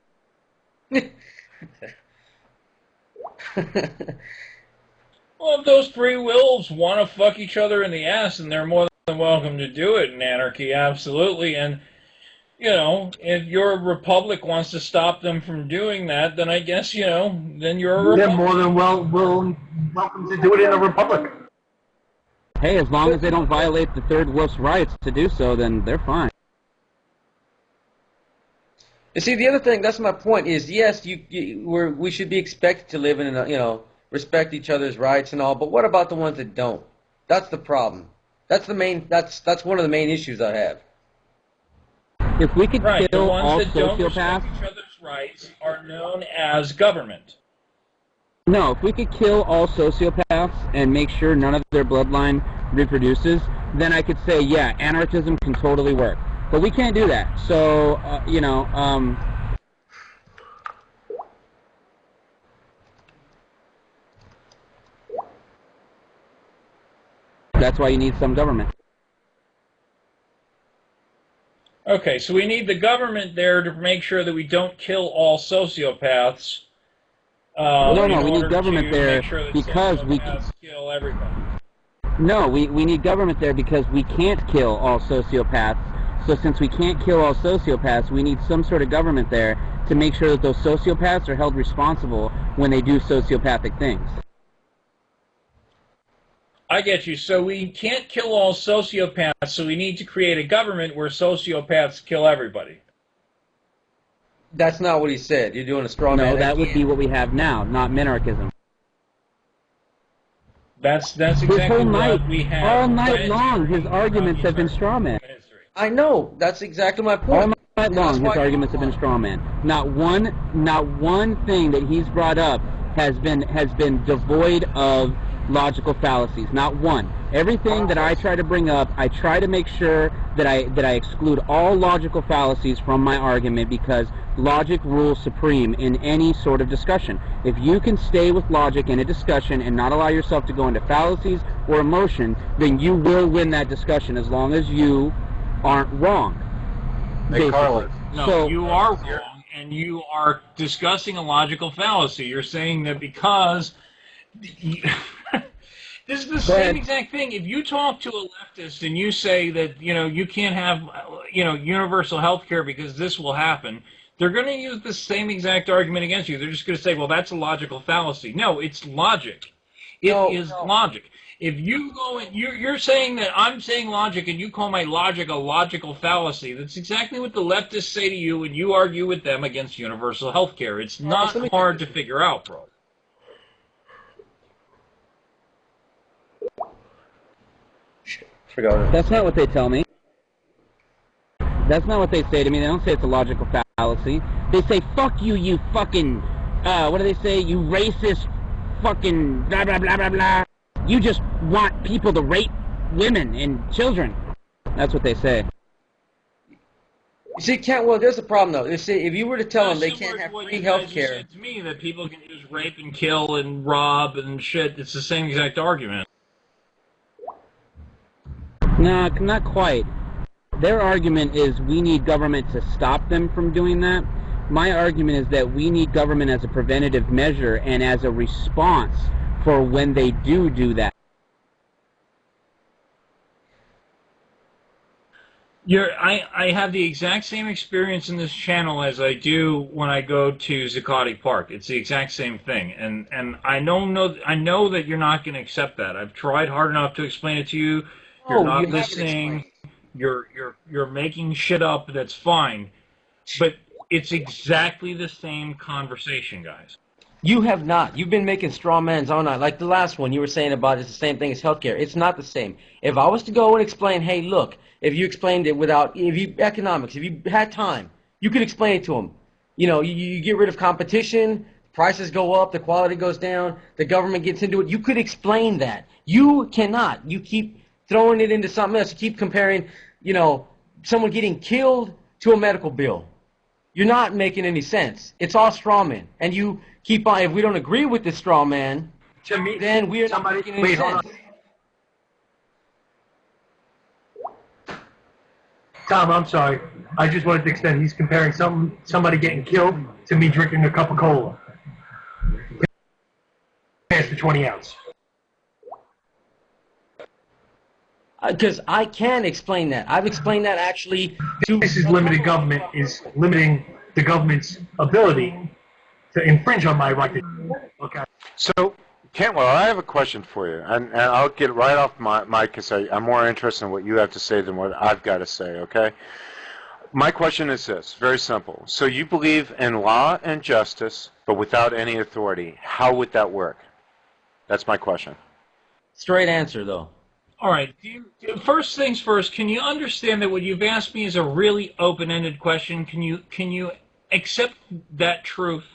Well, if those three wolves want to fuck each other in the ass, then they're more than welcome to do it in anarchy, absolutely. And, you know, if your republic wants to stop them from doing that, then I guess, you know, then you're a republic. They're more than welcome to do it in a republic. Hey, as long as they don't violate the third wolf's rights to do so, then they're fine. you see, the other thing, that's my point, is yes, we should be expected to live in, respect each other's rights and all, but what about the ones that don't? That's the problem. That's one of the main issues I have. If we could Right, the kill ones all that don't respect sociopaths... each other's rights are known as government. No, if we could kill all sociopaths and make sure none of their bloodline reproduces, then I could say, yeah, anarchism can totally work. But we can't do that. So, that's why you need some government. Okay, so we need the government there to make sure that we don't kill all sociopaths. No, we need government there because we kill everybody. No, we need government there because we can't kill all sociopaths. So since we can't kill all sociopaths, we need some sort of government there to make sure that those sociopaths are held responsible when they do sociopathic things. I get you. So we can't kill all sociopaths, so we need to create a government where sociopaths kill everybody. That's not what he said. You're doing a straw man. No, that would be what we have now, not minarchism. That's exactly what we have. All night long, his arguments have been straw man. I know. That's exactly my point. All night long, his arguments have been straw man. Not one thing that he's brought up has been devoid of logical fallacies. Not one. Everything that I try to bring up, I try to make sure that I exclude all logical fallacies from my argument because logic rules supreme in any sort of discussion. If you can stay with logic in a discussion and not allow yourself to go into fallacies or emotion, then you will win that discussion as long as you aren't wrong. Hey, Carlos. No, so, you are wrong, and you are discussing a logical fallacy. You're saying that because... This is the same exact thing. If you talk to a leftist and you say that, you can't have, universal health care because this will happen, they're going to use the same exact argument against you. They're just going to say, well, that's a logical fallacy. No, it's logic. It is logic. If you go and you're saying that I'm saying logic and you call my logic a logical fallacy, that's exactly what the leftists say to you when you argue with them against universal health care. It's not hard to figure out, bro. That's not what they tell me. That's not what they say to me. They don't say it's a logical fallacy. They say, fuck you, you fucking, what do they say? You racist fucking blah, blah, blah, blah, blah. You just want people to rape women and children. That's what they say. You see, there's a problem, though. You see, if you were to tell them they can't have free health care... said to me that people can just rape and kill and rob and shit, it's the same exact argument. No, not quite. Their argument is we need government to stop them from doing that. My argument is that we need government as a preventative measure and as a response for when they do that. I have the exact same experience in this channel as I do when I go to Zuccotti Park. It's the exact same thing, and I know that you're not going to accept that. I've tried hard enough to explain it to you. You're not listening. You're making shit up. That's fine, but it's exactly the same conversation, guys. You have not. You've been making straw mans all night. Like the last one you were saying about it's the same thing as healthcare. It's not the same. If I was to go and explain, hey, look, if you explained it economics, if you had time, you could explain it to them. You get rid of competition, prices go up, the quality goes down, the government gets into it. You could explain that. You cannot. You keep throwing it into something else. You keep comparing, someone getting killed to a medical bill. You're not making any sense. It's all straw man. And you keep on, if we don't agree with the straw man, then we are not making any sense. Tom, I'm sorry. I just wanted to extend. He's comparing somebody getting killed to me drinking a cup of cola. Pass the 20 ounce. Because I can explain that. I've explained that actually to... This is limited government, is limiting the government's ability to infringe on my right to... Okay. So, Cantwell, I have a question for you, and I'll get right off my mic because I'm more interested in what you have to say than what I've got to say, okay? My question is this, very simple. So you believe in law and justice, but without any authority. How would that work? That's my question. Straight answer, though. All right. First things first, can you understand that what you've asked me is a really open-ended question? Can you accept that truth?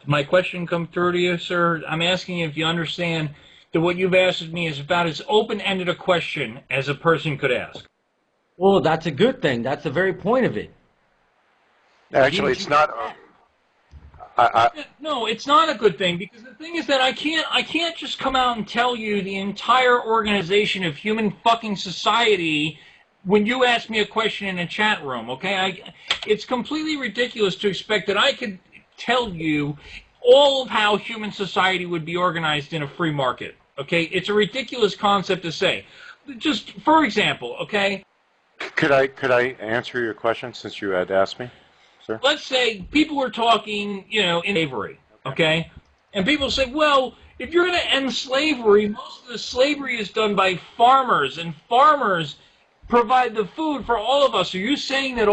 My question come through to you, sir? I'm asking if you understand that what you've asked me is about as open-ended a question as a person could ask. Well, that's a good thing. That's the very point of it. Actually, it's not. No, it's not a good thing, because the thing is that I can't just come out and tell you the entire organization of human fucking society when you ask me a question in a chat room, okay? It's completely ridiculous to expect that I could tell you all of how human society would be organized in a free market, okay? It's a ridiculous concept to say. Just for example, okay? Could I answer your question since you had asked me? Sir? Let's say people were talking, in slavery, okay? And people say, well, if you're going to end slavery, most of the slavery is done by farmers, and farmers provide the food for all of us. Are you saying that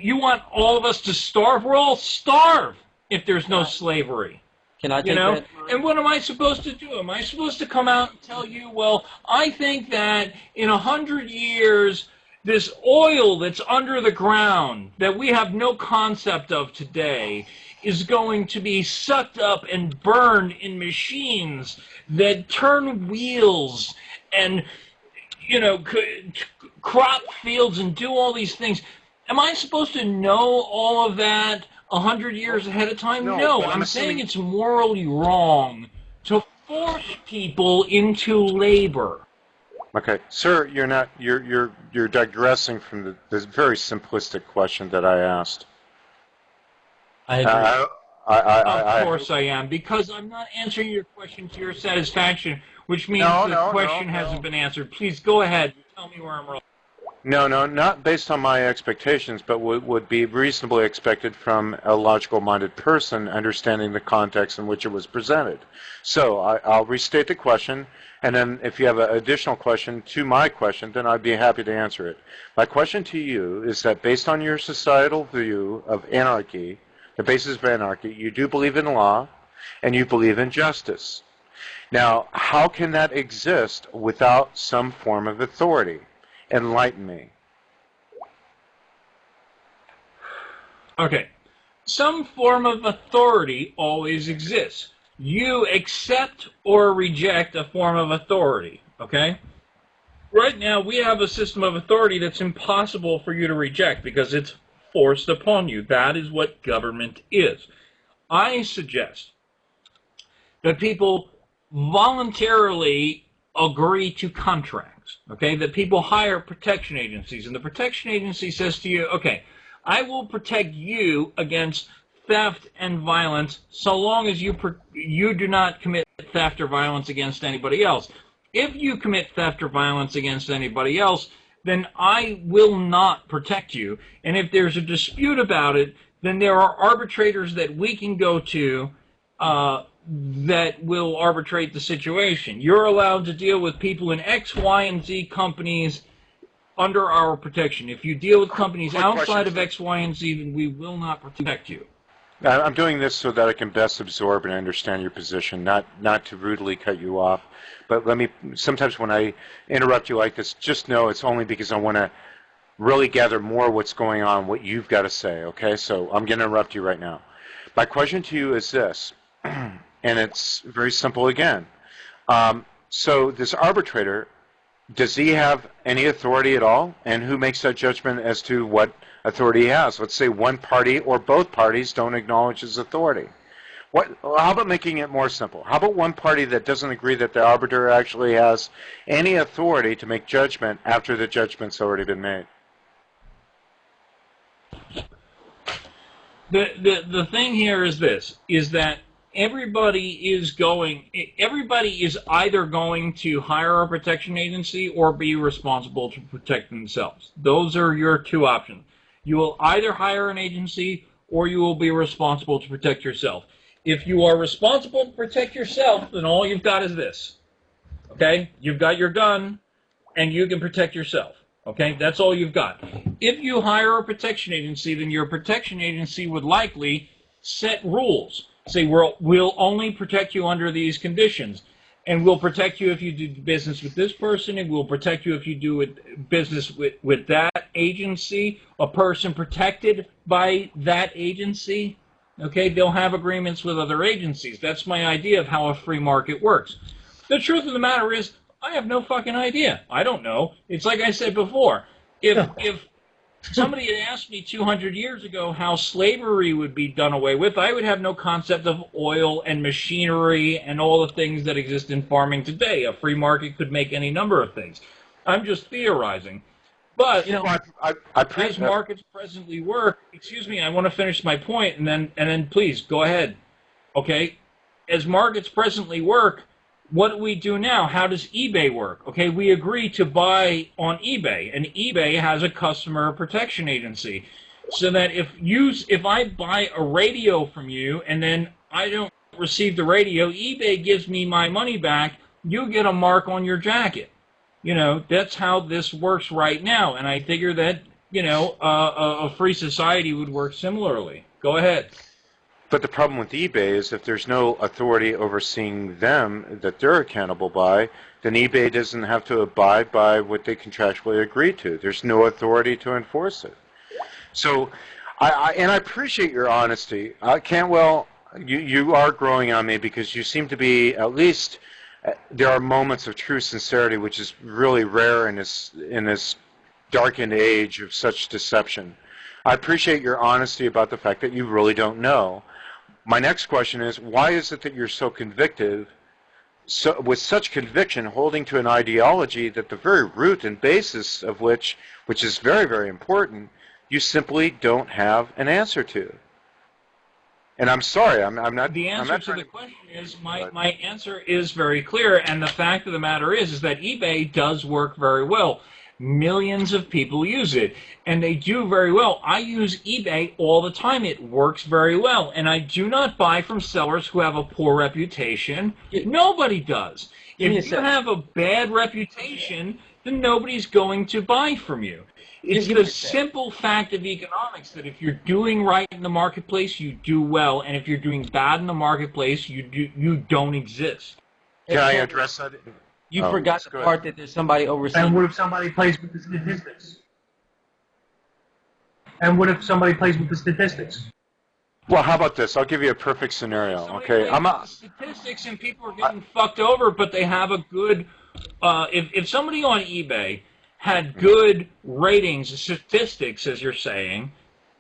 you want all of us to starve? We'll all starve if there's no slavery. Can I take that? And what am I supposed to do? Am I supposed to come out and tell you, well, I think that in 100 years, this oil that's under the ground that we have no concept of today is going to be sucked up and burned in machines that turn wheels and, crop fields and do all these things. Am I supposed to know all of that 100 years ahead of time? No, I'm saying it's morally wrong to force people into labor. Okay, sir, you're digressing from this very simplistic question that I asked. I agree. Of course I am, because I'm not answering your question to your satisfaction, which means the question hasn't been answered. Please go ahead. Tell me where I'm wrong. No, not based on my expectations, but would be reasonably expected from a logical-minded person understanding the context in which it was presented. So I'll restate the question, and then if you have an additional question to my question, then I'd be happy to answer it. My question to you is that based on your societal view of anarchy, the basis of anarchy, you do believe in law, and you believe in justice. Now, how can that exist without some form of authority? Enlighten me. Okay. Some form of authority always exists. You accept or reject a form of authority, okay? Right now, we have a system of authority that's impossible for you to reject because it's forced upon you. That is what government is. I suggest that people voluntarily agree to contracts, okay, that people hire protection agencies, and the protection agency says to you, okay, I will protect you against theft and violence so long as you do not commit theft or violence against anybody else. If you commit theft or violence against anybody else, then I will not protect you, and if there's a dispute about it, then there are arbitrators that we can go to that will arbitrate the situation. You're allowed to deal with people in X, Y, and Z companies under our protection. If you deal with companies outside of X, Y, and Z, then we will not protect you. I'm doing this so that I can best absorb and understand your position, not to rudely cut you off. But sometimes when I interrupt you like this, just know it's only because I want to really gather more what's going on, what you've got to say, okay? So I'm going to interrupt you right now. My question to you is this. And it's very simple again. So this arbitrator, does he have any authority at all? And who makes that judgment as to what authority he has? Let's say one party or both parties don't acknowledge his authority. How about making it more simple? How about one party that doesn't agree that the arbiter actually has any authority to make judgment after the judgment's already been made? The thing here is this, is that everybody is either going to hire a protection agency or be responsible to protect themselves. Those are your two options. You will either hire an agency or you will be responsible to protect yourself. If you are responsible to protect yourself, then all you've got is this. Okay? You've got your gun and you can protect yourself. Okay? That's all you've got. If you hire a protection agency, then your protection agency would likely set rules. Say, we'll only protect you under these conditions, and we'll protect you if you do business with this person, and we'll protect you if you do business with that agency, a person protected by that agency. Okay, they'll have agreements with other agencies. That's my idea of how a free market works. The truth of the matter is, I have no fucking idea. I don't know. It's like I said before. if somebody had asked me 200 years ago how slavery would be done away with, I would have no concept of oil and machinery and all the things that exist in farming today. A free market could make any number of things. I'm just theorizing. But as markets presently work, excuse me, I want to finish my point, and then please go ahead. Okay, as markets presently work, what do we do now? How does eBay work? Okay, we agree to buy on eBay, and eBay has a customer protection agency, so that if I buy a radio from you and then I don't receive the radio, eBay gives me my money back. You get a mark on your jacket. You know, that's how this works right now, and I figure that, you know, a free society would work similarly. Go ahead. But the problem with eBay is if there's no authority overseeing them that they're accountable by, then eBay doesn't have to abide by what they contractually agreed to. There's no authority to enforce it. So, I appreciate your honesty. Cantwell, you are growing on me because you seem to be at least... there are moments of true sincerity, which is really rare in this darkened age of such deception. I appreciate your honesty about the fact that you really don't know. My next question is, why is it that you're so convicted, with such conviction, holding to an ideology that the very root and basis of which is very, very important, you simply don't have an answer to? And I'm sorry, I'm not... The answer to the question is, my answer is very clear, and the fact of the matter is that eBay does work very well. Millions of people use it, and they do very well. I use eBay all the time. It works very well, and I do not buy from sellers who have a poor reputation. Nobody does. If you have a bad reputation, then nobody's going to buy from you. It's the simple fact of economics that if you're doing right in the marketplace, you do well, and if you're doing bad in the marketplace, you don't exist. Can I address that? You forgot the part that there's somebody overseeing. And what if somebody plays with the statistics? Well, how about this? I'll give you a perfect scenario. Okay, Statistics and people are getting fucked over, but they have a good. If somebody on eBay had good ratings, statistics, as you're saying,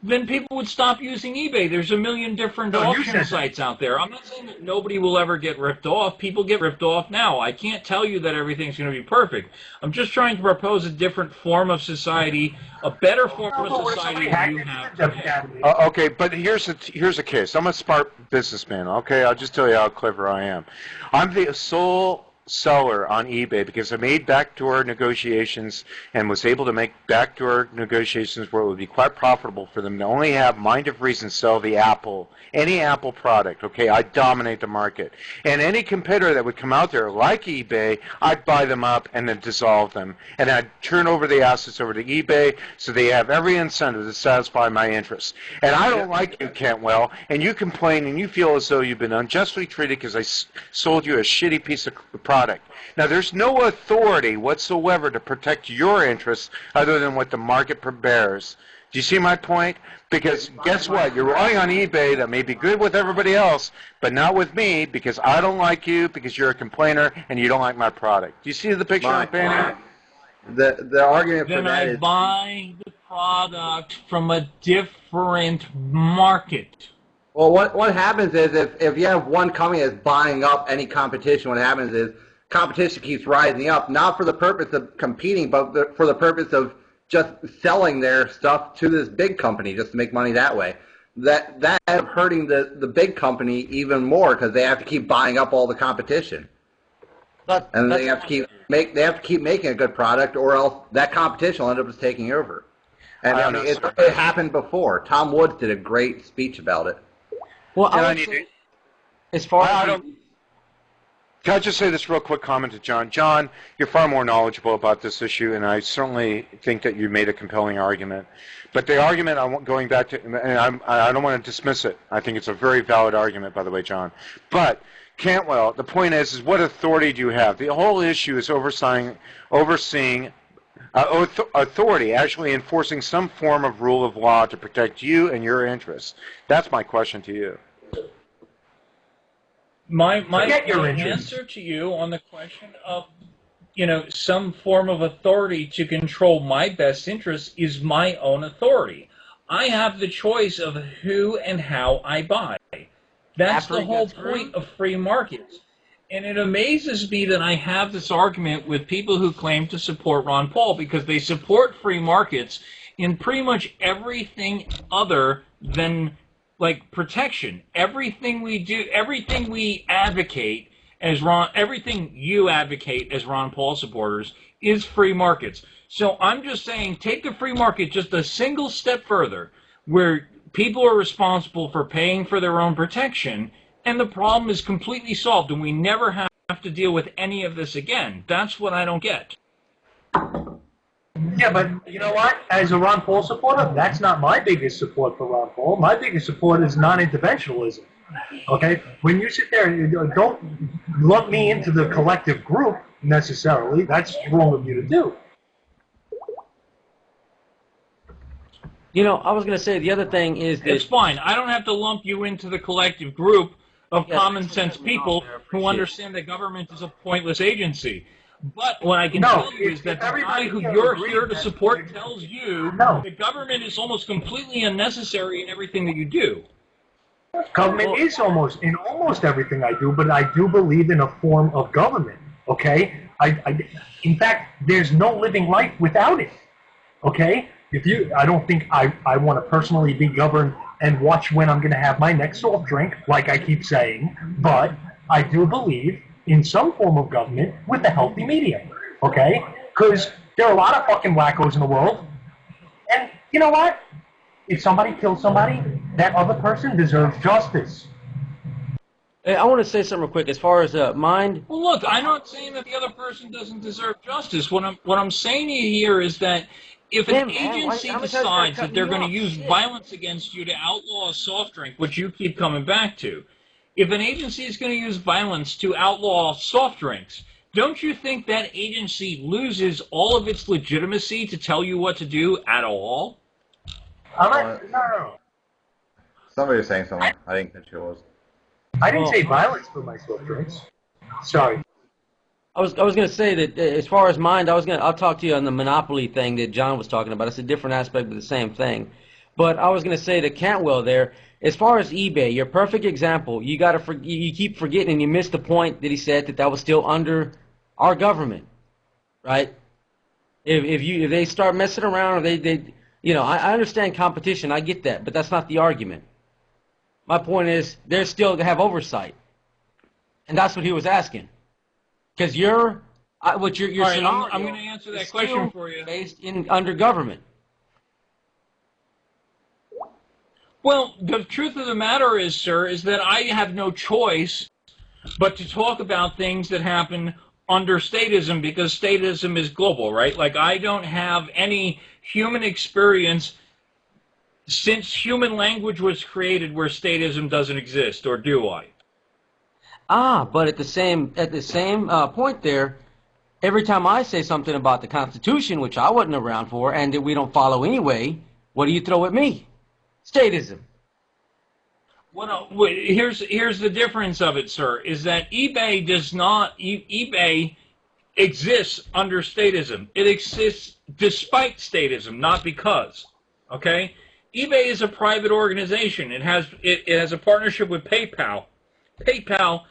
then people would stop using eBay. There's a million different auction sites out there. I'm not saying that nobody will ever get ripped off. People get ripped off now. I can't tell you that everything's going to be perfect. I'm just trying to propose a different form of society, a better form of society than you have today. Okay, but here's a case. I'm a smart businessman. Okay, I'll just tell you how clever I am. I'm the sole seller on eBay because I made backdoor negotiations and was able to make backdoor negotiations where it would be quite profitable for them to only have Mind of Reason sell the Apple, any Apple product. Okay, I dominate the market. And any competitor that would come out there like eBay, I'd buy them up and then dissolve them. And I'd turn over the assets over to eBay so they have every incentive to satisfy my interests. And I don't like you, Cantwell, and you complain and you feel as though you've been unjustly treated because I sold you a shitty piece of product. Now, there's no authority whatsoever to protect your interests other than what the market bears. Do you see my point? Because guess what? You're relying on eBay that may be good with everybody else, but not with me because I don't like you, because you're a complainer, and you don't like my product. Do you see the picture I'm painting? The argument for that is... Then I buy the product from a different market. Well, what happens is if you have one company that's buying up any competition, what happens is competition keeps rising up, not for the purpose of competing, but for the purpose of just selling their stuff to this big company just to make money that way. That ends up hurting the big company even more because they have to keep buying up all the competition, and they have to keep making a good product, or else that competition will end up just taking over. And I mean, it happened before. Tom Woods did a great speech about it. Well, I would say, as far as... Can I just say this real quick comment to John? John, you're far more knowledgeable about this issue, and I certainly think that you made a compelling argument. But the argument, going back to, and I don't want to dismiss it. I think it's a very valid argument, by the way, John. But Cantwell, the point is what authority do you have? The whole issue is overseeing authority, actually enforcing some form of rule of law to protect you and your interests. That's my question to you. My answer to you on the question of some form of authority to control my best interests is my own authority. I have the choice of who and how I buy. That's the whole point of free markets. And it amazes me that I have this argument with people who claim to support Ron Paul because they support free markets in pretty much everything other than like protection. Everything we do, everything we advocate everything you advocate as Ron Paul supporters is free markets. So I'm just saying, take the free market just a single step further, where people are responsible for paying for their own protection, and the problem is completely solved, and we never have to deal with any of this again. That's what I don't get. Yeah, but you know what? As a Ron Paul supporter, that's not my biggest support for Ron Paul. My biggest support is non-interventionalism. Okay? When you sit there, don't lump me into the collective group necessarily. That's wrong of you to do. I was going to say the other thing is that... It's fine. I don't have to lump you into the collective group of common sense people who understand that government is a pointless agency. But what I can tell you is that the guy who you're here to support tells you that government is almost completely unnecessary in everything that you do. Government is in almost everything I do, but I do believe in a form of government, okay? In fact, there's no living life without it, okay? I don't think I want to personally be governed and watch when I'm going to have my next soft drink, like I keep saying, but I do believe in some form of government with a healthy medium, okay? Because there are a lot of fucking wackos in the world, and you know what? If somebody kills somebody, that other person deserves justice. Hey, I want to say something real quick as far as mind. Well, look, I'm not saying that the other person doesn't deserve justice. What I'm saying to you here is that if an agency decides that they're going to use violence against you to outlaw a soft drink, which you keep coming back to, if an agency is going to use violence to outlaw soft drinks, don't you think that agency loses all of its legitimacy to tell you what to do at all? No. Somebody was saying something. I didn't think it was. I didn't say violence for my soft drinks. Sorry. I was going to say that as far as mind, I'll talk to you on the monopoly thing that John was talking about. It's a different aspect of the same thing. But I was going to say to Cantwell there, as far as eBay, your perfect example, you keep forgetting and you missed the point that he said that was still under our government, right? If they start messing around, or I understand competition, I get that, but that's not the argument. My point is, they're still to have oversight, and that's what he was asking. Because your scenario, I'm going to answer that question for you. Based under government. Well, the truth of the matter is, sir, is that I have no choice but to talk about things that happen under statism, because statism is global, right? Like, I don't have any human experience since human language was created where statism doesn't exist, or do I? But at the same point there, every time I say something about the Constitution, which I wasn't around for, and that we don't follow anyway, what do you throw at me? Statism. Well, no, here's the difference of it, sir, is that eBay exists under statism. It exists despite statism, not because. Okay? eBay is a private organization. It has a partnership with PayPal. PayPal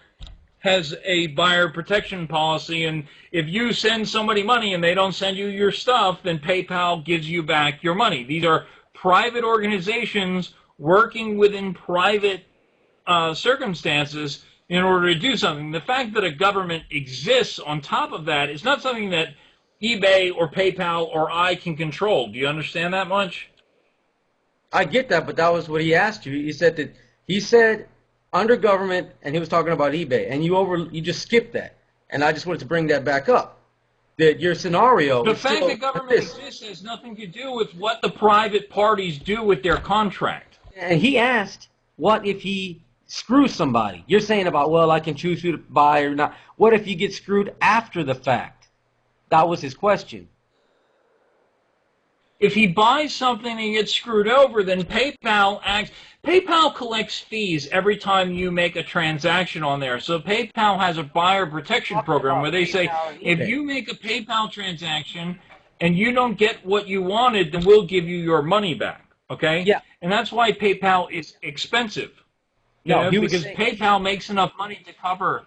has a buyer protection policy, and if you send somebody money and they don't send you your stuff, then PayPal gives you back your money. These are private organizations working within private circumstances in order to do something. The fact that a government exists on top of that is not something that eBay or PayPal or I can control. Do you understand that much? I get that, but that was what he asked you. He said under government, and he was talking about eBay, and you just skipped that, and I just wanted to bring that back up. That your scenario. The fact that government exists has nothing to do with what the private parties do with their contract. And he asked, what if he screws somebody? You're saying about, well, I can choose who to buy or not. What if you get screwed after the fact? That was his question. If he buys something and gets screwed over, then PayPal acts. PayPal collects fees every time you make a transaction on there. So PayPal has a buyer protection program where they say, if you make a PayPal transaction and you don't get what you wanted, then we'll give you your money back. Okay? Yeah. And that's why PayPal is expensive. You know, because PayPal makes enough money to cover.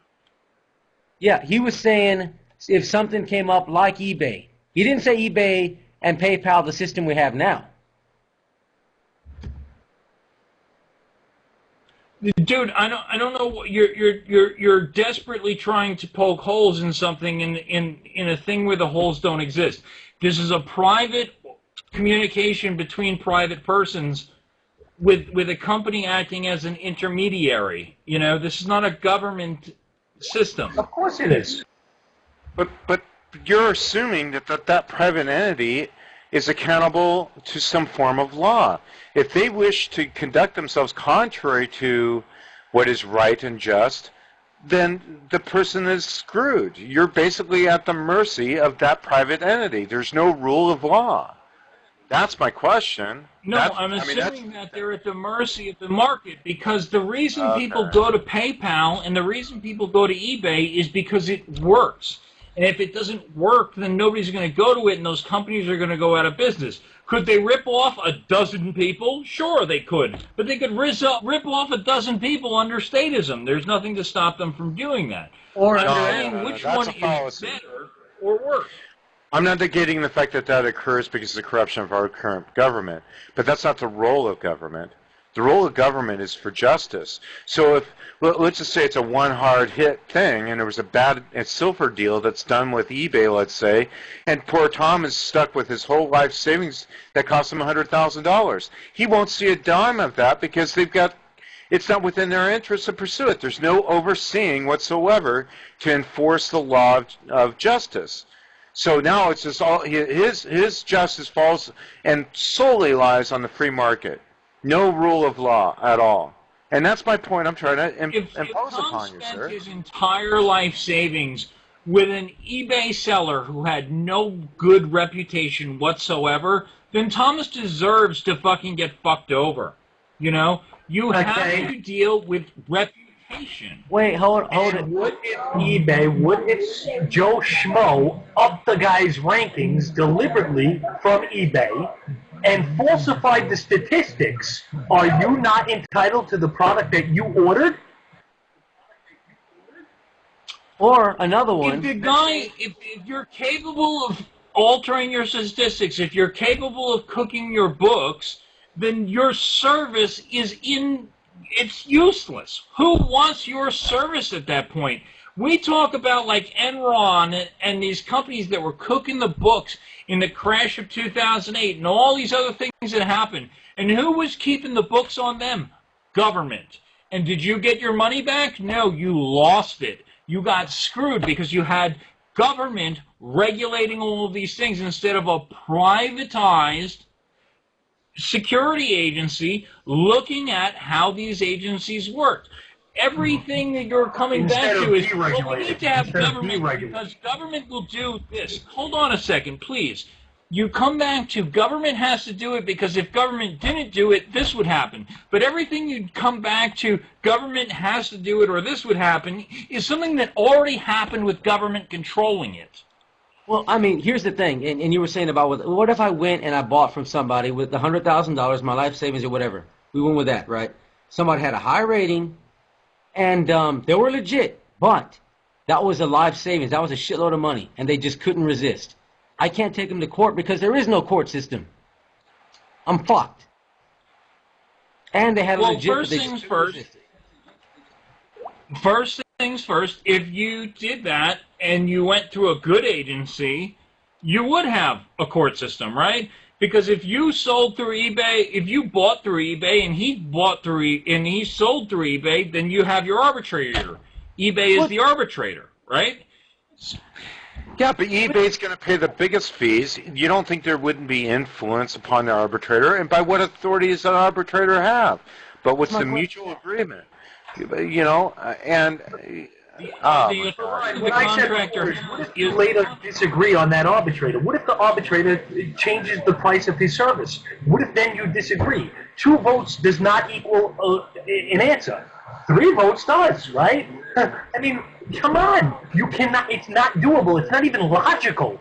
Yeah, he was saying if something came up like eBay. He didn't say eBay and PayPal, the system we have now. Dude, I don't know what you're desperately trying to poke holes in something in a thing where the holes don't exist. This is a private communication between private persons with a company acting as an intermediary. You know, this is not a government system. Of course it is. But you're assuming that private entity is accountable to some form of law. If they wish to conduct themselves contrary to what is right and just, then the person is screwed. You're basically at the mercy of that private entity. There's no rule of law. That's my question. No, I'm assuming that they're at the mercy of the market, because the reason people go to PayPal and the reason people go to eBay is because it works. And if it doesn't work, then nobody's going to go to it, and those companies are going to go out of business. Could they rip off a dozen people? Sure, they could. But they could rip off a dozen people under statism. There's nothing to stop them from doing that. Or saying which one is better or worse. I'm not negating the fact that occurs because of the corruption of our current government, but that's not the role of government. The role of government is for justice. So if, let's just say it's a one hard hit thing, and there was a silver deal that's done with eBay, let's say, and poor Tom is stuck with his whole life savings that cost him $100,000. He won't see a dime of that because it's not within their interest to pursue it. There's no overseeing whatsoever to enforce the law of justice. So now it's just all his justice falls and solely lies on the free market. No rule of law at all. And that's my point I'm trying to impose upon you, sir. If Tom spent his entire life savings with an eBay seller who had no good reputation whatsoever, then Thomas deserves to fucking get fucked over. You know? You have to deal with reputation. Wait, hold it. Would if Joe Schmo up the guy's rankings deliberately from eBay and falsified the statistics, are you not entitled to the product that you ordered? Or another one. If you're capable of altering your statistics, if you're capable of cooking your books, then your service it's useless. Who wants your service at that point? We talk about like Enron and these companies that were cooking the books in the crash of 2008 and all these other things that happened. And who was keeping the books on them? Government. And did you get your money back? No, you lost it. You got screwed because you had government regulating all of these things instead of a privatized security agency looking at how these agencies work. Everything that you're coming back to is, well, we need to have government because government will do this. Hold on a second, please. You come back to government has to do it because if government didn't do it, this would happen. But everything you come back to, government has to do it or this would happen, is something that already happened with government controlling it. Well, I mean, here's the thing, and you were saying about what if I went and I bought from somebody with the $100,000, my life savings or whatever. We went with that, right? Somebody had a high rating, and they were legit, but that was a life savings. That was a shitload of money, and they just couldn't resist. I can't take them to court because there is no court system. I'm fucked. And they had a legit... First things first, if you did that and you went through a good agency, you would have a court system, right? Because if you sold through eBay, if you bought through eBay and he sold through eBay, then you have your arbitrator. eBay is the arbitrator, right? Yeah, but eBay's going to pay the biggest fees. You don't think there wouldn't be influence upon the arbitrator? And by what authority does an arbitrator have? But what's the mutual agreement? You know, and... the authority of the contractor What if you later disagree on that arbitrator? What if the arbitrator changes the price of his service? What if then you disagree? 2 votes does not equal an answer. 3 votes does, right? I mean, come on. You cannot. It's not doable. It's not even logical.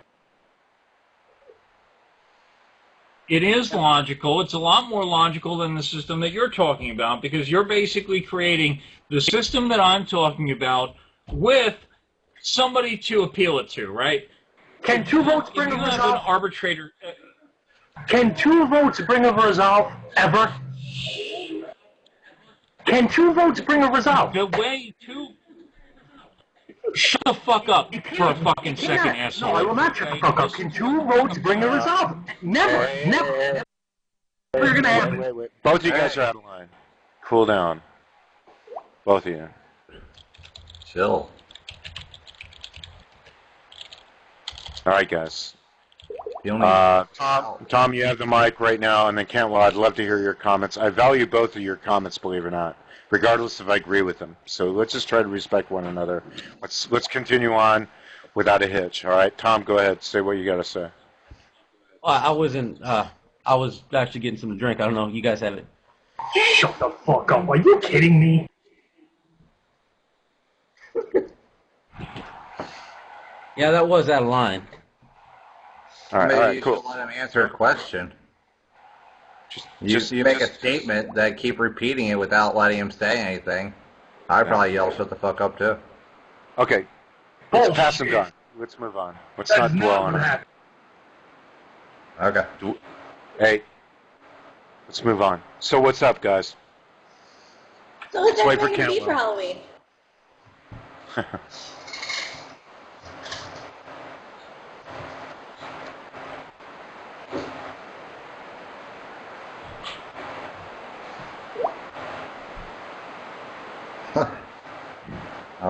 It is logical. It's a lot more logical than the system that you're talking about, because you're basically creating the system that I'm talking about with somebody to appeal it to, right? Can 2 votes bring a If you have an resolve? arbitrator... Can 2 votes bring a resolve ever? Can 2 votes bring a resolve? The way to... Shut the fuck up for a fucking second, asshole. No, I will not shut the fuck up. Can 2 votes bring a resolve? Never. Never. Never gonna happen. Wait. Both of you guys are out of line. Cool down. Both of you. Chill. All right, guys. Tom, Tom, you have the mic right now, and then Cantwell, I'd love to hear your comments. I value both of your comments, believe it or not, regardless if I agree with them. So let's just try to respect one another. Let's continue on without a hitch. All right, Tom, go ahead. Say what you got to say. I wasn't. I was actually getting some to drink. I don't know. You guys have it. Shut the fuck up. Are you kidding me? Yeah, that was out of line. All right, maybe all right, you cool. should let him answer a question. Just You make a statement that keep repeating it without letting him say anything. I'd probably yell, shut the fuck up, too. Okay, let's pass him on. Let's move on. Let's not dwell on it. Okay. Hey, let's move on. So what's up, guys? So what's Let's wait for everyone going to be for Cantwell. Halloween?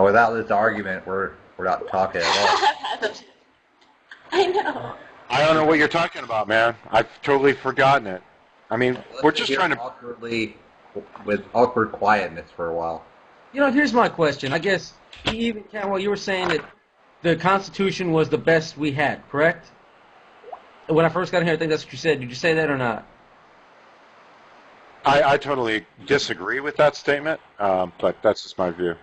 Without this argument, we're not talking at all. I know. I don't know what you're talking about, man. I've totally forgotten it. I mean, we're just trying to... with awkward quietness for a while. You know, here's my question. I guess even Cantwell, you were saying that the Constitution was the best we had, correct? When I first got here, I think that's what you said. Did you say that or not? I totally disagree with that statement, but that's just my view.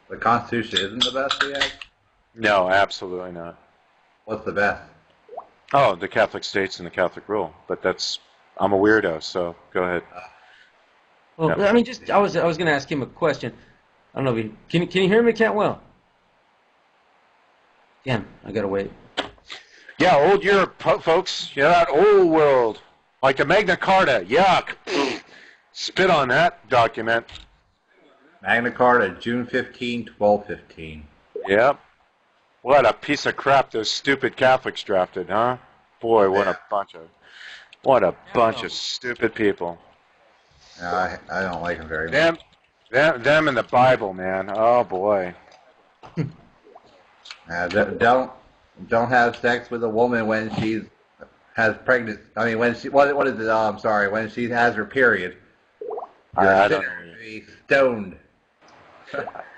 The Constitution isn't the best we have? No, absolutely not. What's the best? Oh, the Catholic states and the Catholic rule. But that's... I'm a weirdo, so go ahead. Well, Yeah. I mean, I was going to ask him a question. I don't know if can you hear me, Cantwell? Damn, I gotta wait. Yeah, old Europe, folks. Yeah, that old world. Like the Magna Carta. Yuck. Spit on that document. Magna Carta, June 15, 1215. Yep. What a piece of crap those stupid Catholics drafted, huh? Boy, what a bunch of stupid people. I don't like them very much. Them and the Bible, man. Oh boy. Don't have sex with a woman when she has pregnant. I mean, when she what is it? I'm sorry. When she has her period. I don't know. Be stoned.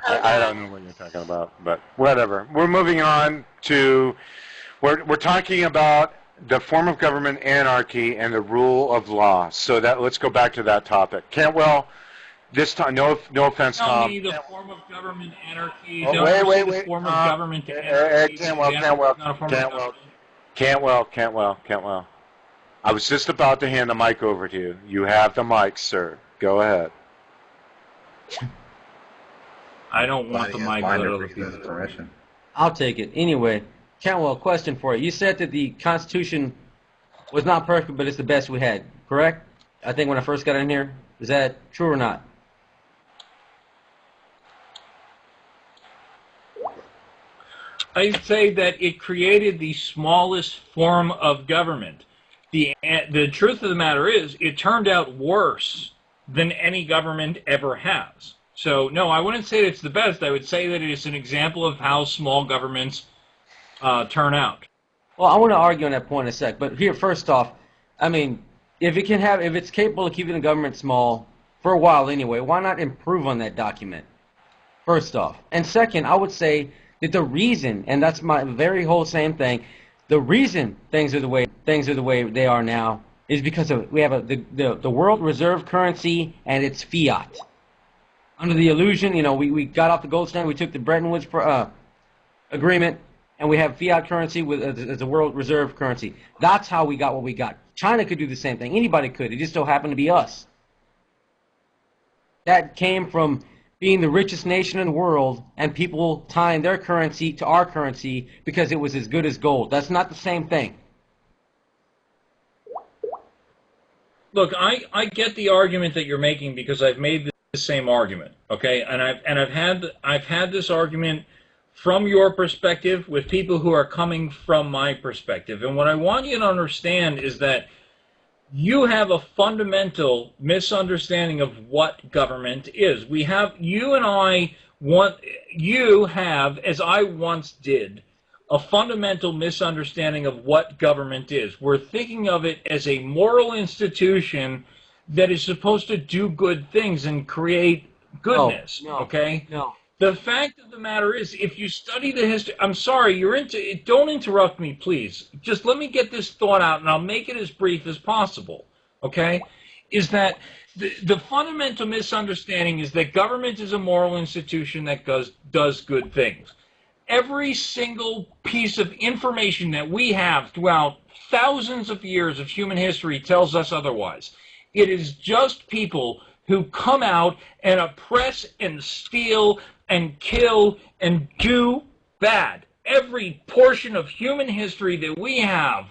I don't know what you're talking about, but whatever. We're moving on to, we're talking about the form of government anarchy and the rule of law. So let's go back to that topic. Cantwell, this time, no offense, Tell Tom. me the form of government anarchy. Oh, Don't wait. the form of government anarchy. Cantwell. I was just about to hand the mic over to you. You have the mic, sir. Go ahead. I don't want the mic. Permission. I'll take it. Anyway, Cantwell, question for you. You said that the Constitution was not perfect, but it's the best we had, correct? I think when I first got in here. Is that true or not? I'd say that it created the smallest form of government. The truth of the matter is, it turned out worse than any government ever has. So, no, I wouldn't say it's the best. I would say that it is an example of how small governments turn out. Well, I want to argue on that point in a sec. But here, first off, I mean, if it's capable of keeping the government small for a while anyway, why not improve on that document? First off, and second, I would say that the reason, and that's my very whole same thing, the reason things are the way they are now is because of we have the world reserve currency and it's fiat. Under the illusion, we got off the gold standard, we took the Bretton Woods agreement, and we have fiat currency as a world reserve currency. That's how we got what we got. China could do the same thing. Anybody could. It just so happened to be us. That came from being the richest nation in the world and people tying their currency to our currency because it was as good as gold. That's not the same thing. Look, I get the argument that you're making because I've made the same argument, okay? And I've had this argument from your perspective with people who are coming from my perspective. And what I want you to understand is that you have a fundamental misunderstanding of what government is. You have, as I once did, a fundamental misunderstanding of what government is. We're thinking of it as a moral institution that is supposed to do good things and create goodness, okay? No. The fact of the matter is, if you study the history, I'm sorry, don't interrupt me, please. Just let me get this thought out, and I'll make it as brief as possible, okay? Is that the fundamental misunderstanding is that government is a moral institution that does good things. Every single piece of information that we have throughout thousands of years of human history tells us otherwise. It is just people who come out and oppress and steal and kill and do bad. Every portion of human history that we have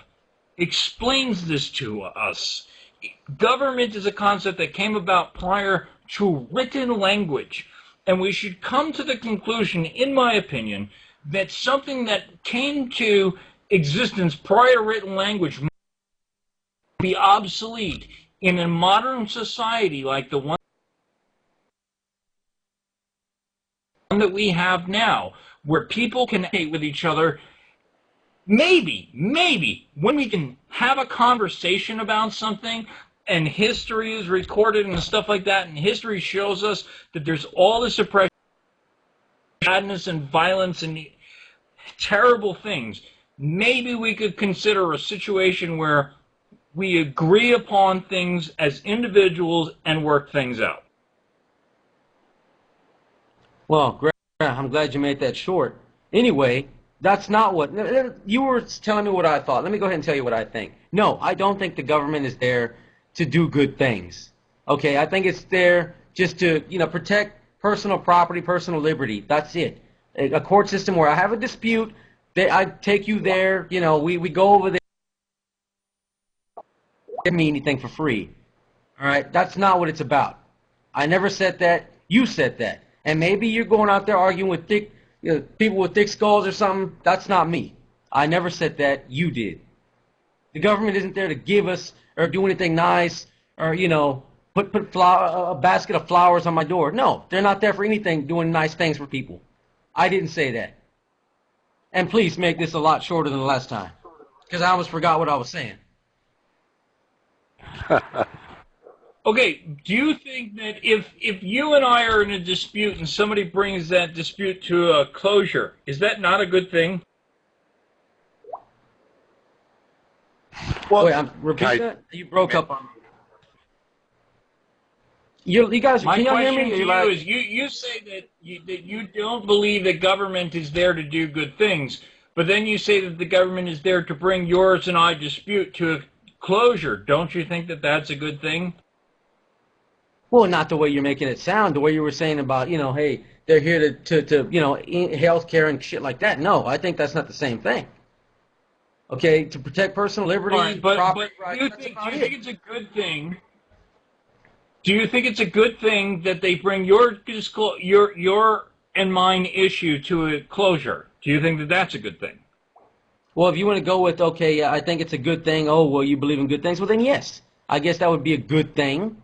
explains this to us. Government is a concept that came about prior to written language. And we should come to the conclusion, in my opinion, that something that came to existence prior to written language might be obsolete in a modern society like the one that we have now, where people can hate with each other. Maybe, when we can have a conversation about something, and history is recorded and stuff like that, and history shows us that there's all this oppression, sadness, and violence, and terrible things, maybe we could consider a situation where we agree upon things as individuals and work things out. Well, Greg, I'm glad you made that short. Anyway, that's not what... You were telling me what I thought. Let me go ahead and tell you what I think. No, I don't think the government is there to do good things. Okay, I think it's there just to, protect personal property, personal liberty. That's it. A court system where I have a dispute, I take you there, we go over there. Give me anything for free. All right, that's not what it's about. I never said that. You said that. And maybe you're going out there arguing with people with thick skulls or something. That's not me. I never said that. You did. The government isn't there to give us or do anything nice or, put a basket of flowers on my door. No, they're not there for anything doing nice things for people. I didn't say that. And please make this a lot shorter than the last time, because I almost forgot what I was saying. Okay, do you think that if you and I are in a dispute and somebody brings that dispute to a closure, is that not a good thing? Well, wait, repeat that? You broke up on me. You guys, my can you hear question me? to you is, you say that you don't believe that government is there to do good things, but then you say that the government is there to bring yours and I dispute to a closure. Don't you think that that's a good thing? Well, not the way you're making it sound. The way you were saying about, hey, they're here to health care and shit like that. No, I think that's not the same thing. Okay, to protect personal liberty, right, property but rights. do you think it's a good thing? Do you think it's a good thing that they bring your and mine issue to a closure? Do you think that that's a good thing? Well, if you want to go with, okay, I think it's a good thing. Oh, well, you believe in good things. Well, then yes, I guess that would be a good thing.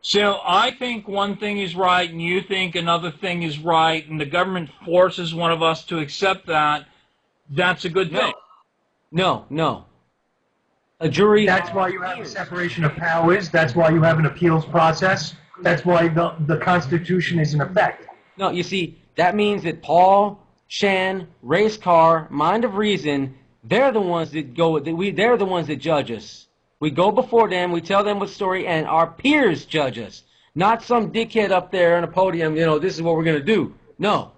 So I think one thing is right and you think another thing is right, and the government forces one of us to accept that. That's a good thing. No. A jury... That's why you have a separation of powers. That's why you have an appeals process. That's why the Constitution is in effect. No, you see, that means that Paul, Shan, Race Car, Mind of Reason, They're the ones that go. They're the ones that judge us. We go before them. We tell them what story, and our peers judge us. Not some dickhead up there on a podium. You know, this is what we're gonna do. No.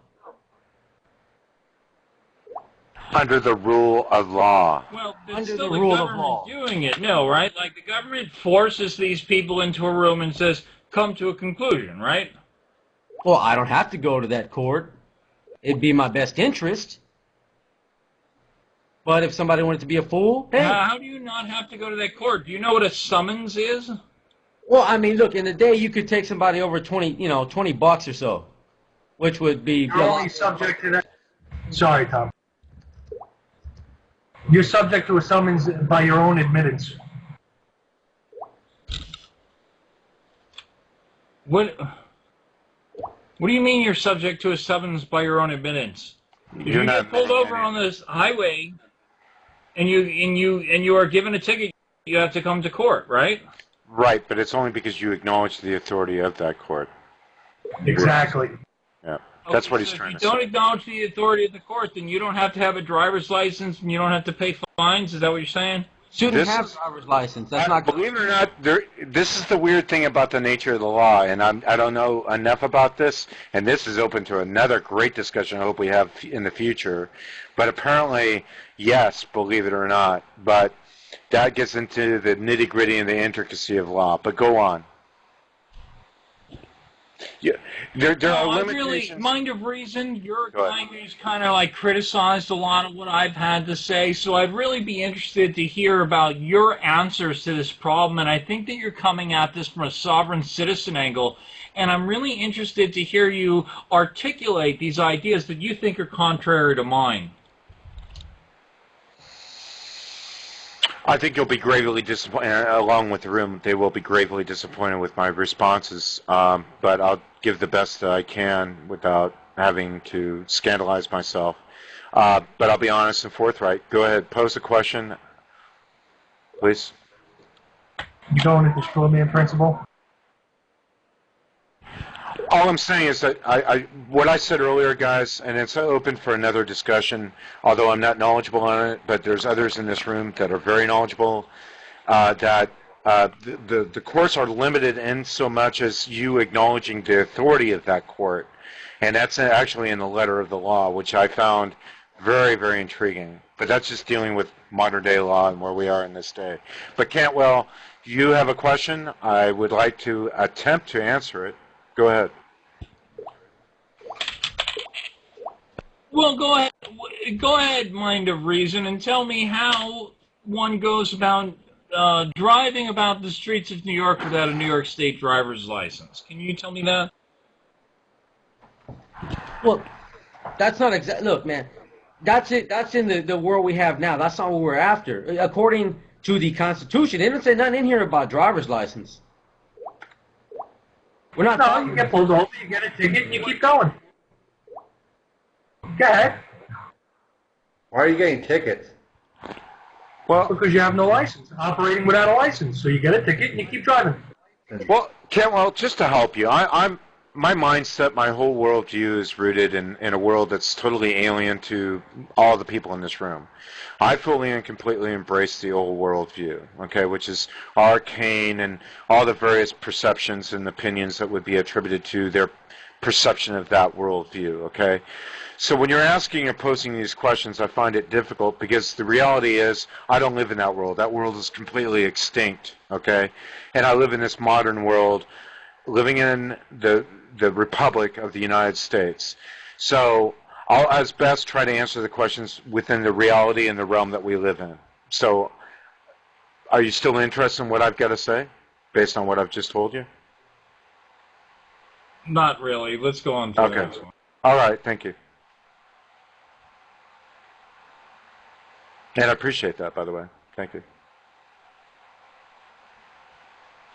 Under the rule of law. Well, it's Under still the the rule of government law. doing it, no, right? Like the government forces these people into a room and says, come to a conclusion, right? Well, I don't have to go to that court. It'd be my best interest. But if somebody wanted to be a fool, hey. How do you not have to go to that court? Do you know what a summons is? Well, I mean, look, in a day you could take somebody over $20 or so, which would be. You're only subject to that. Sorry, Tom. You're subject to a summons by your own admittance. What do you mean you're subject to a summons by your own admittance? If you get pulled over on this highway and you are given a ticket, you have to come to court, right? Right, but it's only because you acknowledge the authority of that court. Exactly. Yeah, that's what he's so trying to if say. you don't acknowledge the authority of the court, then you don't have to have a driver's license and you don't have to pay fines. Is that what you're saying? Shouldn't have a driver's license. That's not. Believe it or not, this is the weird thing about the nature of the law, and I don't know enough about this, and this is open to another great discussion I hope we have in the future. But apparently, yes, believe it or not, but that gets into the nitty-gritty and the intricacy of law. But go on. Yeah, there are limitations. Mind of reason, you're a guy who's kind of like criticized a lot of what I've had to say, so I'd really be interested to hear about your answers to this problem, and I think that you're coming at this from a sovereign citizen angle, and I'm really interested to hear you articulate these ideas that you think are contrary to mine. I think you'll be gravely disappointed, along with the room, they will be gravely disappointed with my responses, but I'll give the best that I can without having to scandalize myself. But I'll be honest and forthright. Go ahead, pose a question, please. You going into straw man principle? All I'm saying is that what I said earlier, guys, and it's open for another discussion, although I'm not knowledgeable on it, but there's others in this room that are very knowledgeable, that the courts are limited in so much as you acknowledging the authority of that court. And that's actually in the letter of the law, which I found very, very intriguing. But that's just dealing with modern-day law and where we are in this day. But Cantwell, you have a question? I would like to attempt to answer it. Go ahead. Well, go ahead, mind of reason, and tell me how one goes about driving about the streets of New York without a New York State driver's license. Can you tell me that? Well, that's not exact. Look, man, that's it. That's in the world we have now. That's not what we're after. According to the Constitution, it doesn't say nothing in here about driver's license. We're not. No, you get pulled over, you get a ticket, and you keep going. Go ahead. Why are you getting tickets? Well, because you have no license, operating without a license. So you get a ticket and you keep driving. Well, Cantwell, just to help you, my mindset, my whole worldview is rooted in a world that's totally alien to all the people in this room. I fully and completely embrace the old worldview, okay, which is arcane and all the various perceptions and opinions that would be attributed to their perception of that worldview, okay? So when you're asking or posing these questions, I find it difficult because the reality is I don't live in that world. That world is completely extinct, okay? And I live in this modern world, living in the Republic of the United States. So I'll, as best, try to answer the questions within the reality and the realm that we live in. So are you still interested in what I've got to say, based on what I've just told you? Not really. Let's go on to the next one. All right, thank you. And I appreciate that, by the way. Thank you.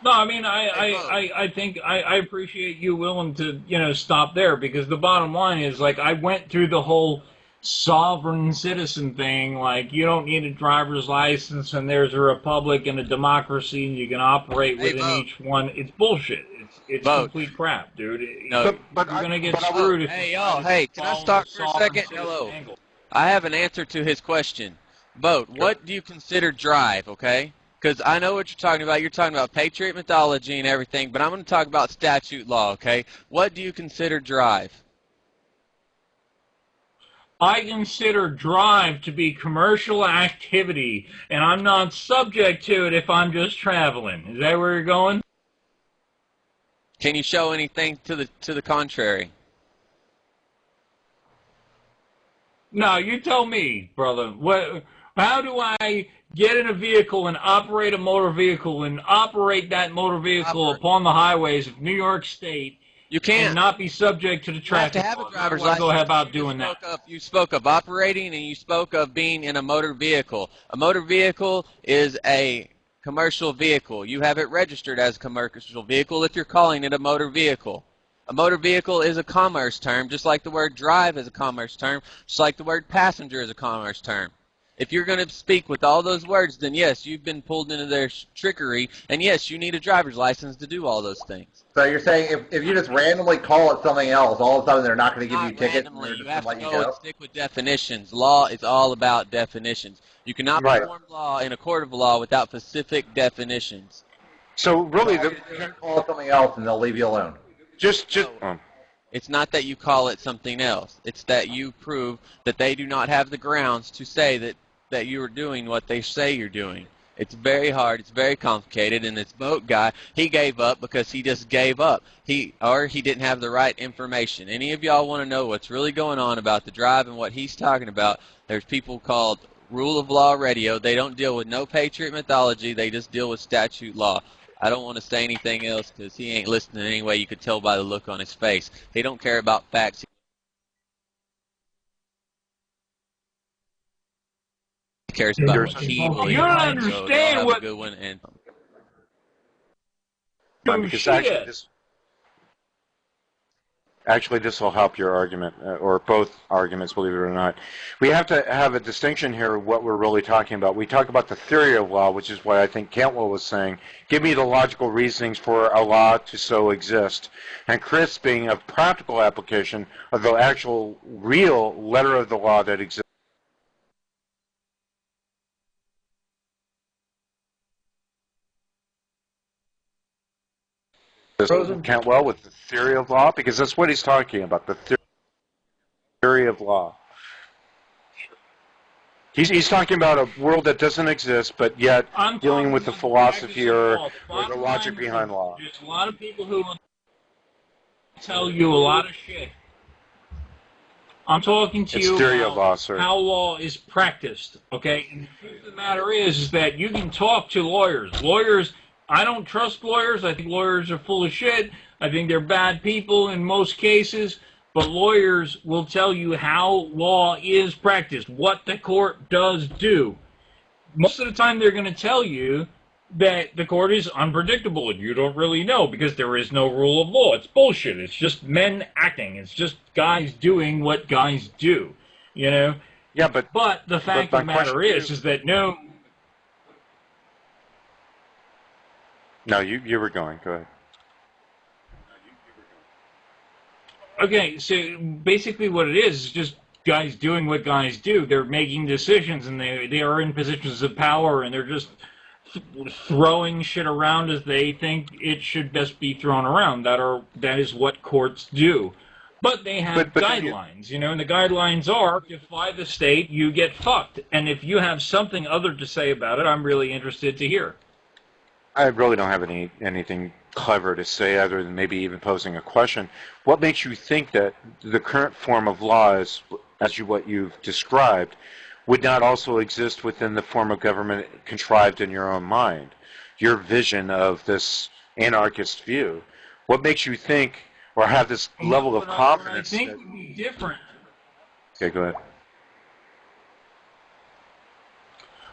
No, I mean, I think I appreciate you willing to, stop there, because the bottom line is, like, I went through the whole sovereign citizen thing, like, you don't need a driver's license, and there's a republic and a democracy, and you can operate within each one. It's bullshit. It's complete crap, dude. No, you're going to get screwed if Hey, y'all, can I stop for a second? Hello. Angle. I have an answer to his question. vote. What do you consider drive, okay? Because I know what you're talking about. You're talking about patriot mythology and everything, but I'm going to talk about statute law, okay? What do you consider drive? I consider drive to be commercial activity, and I'm not subject to it if I'm just traveling. Is that where you're going? Can you show anything to the contrary? No, you tell me, brother. How do I get in a vehicle and operate a motor vehicle and operate that motor vehicle upon the highways of New York State? You can't. And not be subject to the traffic. You have to have a driver's license. Go ahead about you doing that. You spoke of operating, and you spoke of being in a motor vehicle. A motor vehicle is a commercial vehicle. You have it registered as a commercial vehicle if you're calling it a motor vehicle. A motor vehicle is a commerce term, just like the word drive is a commerce term, just like the word passenger is a commerce term. If you're going to speak with all those words, then yes, you've been pulled into their trickery, and yes, you need a driver's license to do all those things. So you're saying if you just randomly call it something else, all of a sudden they're not going to give you tickets? Randomly, you have to go and stick with definitions. Law is all about definitions. You cannot perform law in a court of law without specific definitions. So really, you can call it something else and they'll leave you alone. It's not that you call it something else. It's that you prove that they do not have the grounds to say that you are doing what they say you're doing. It's very hard. It's very complicated. And this boat guy, he gave up because he just gave up. He didn't have the right information. Any of y'all want to know what's really going on about the drive and what he's talking about? There's people called Rule of Law Radio. They don't deal with no patriot mythology. They just deal with statute law. I don't want to say anything else because he ain't listening anyway. You could tell by the look on his face. He don't care about facts. He cares about what he believes. You don't understand so what... Good one and because actually this will help your argument, or both arguments, believe it or not. We have to have a distinction here of what we're really talking about. We talk about the theory of law, which is what I think Cantwell was saying. Give me the logical reasonings for a law to so exist. And Chris being a practical application of the actual real letter of the law that exists. Cantwell with the theory of law, because that's what he's talking about, the theory of law. He's talking about a world that doesn't exist, but yet dealing with the philosophy or the logic behind law. There's a lot of people who will tell you a lot of shit. I'm talking to you about how law is practiced, okay? And the truth of the matter is that you can talk to lawyers. Lawyers... I don't trust lawyers. I think lawyers are full of shit. I think they're bad people in most cases. But lawyers will tell you how law is practiced, what the court does do. Most of the time they're going to tell you that the court is unpredictable and you don't really know because there is no rule of law. It's bullshit. It's just men acting. It's just guys doing what guys do, you know? Yeah, but the fact of the matter is that no... No, you were going. Go ahead. Okay, so basically what it is just guys doing what guys do. They're making decisions, and they are in positions of power, and they're just throwing shit around as they think it should best be thrown around. That is what courts do. But they have guidelines, you know, and the guidelines are, if you defy the state, you get fucked. And if you have something other to say about it, I'm really interested to hear. I really don't have anything clever to say other than maybe even posing a question. What makes you think that the current form of law, what you've described, would not also exist within the form of government contrived in your own mind? Your vision of this anarchist view. What makes you think or have this level of confidence? What I think would be different. Okay, go ahead.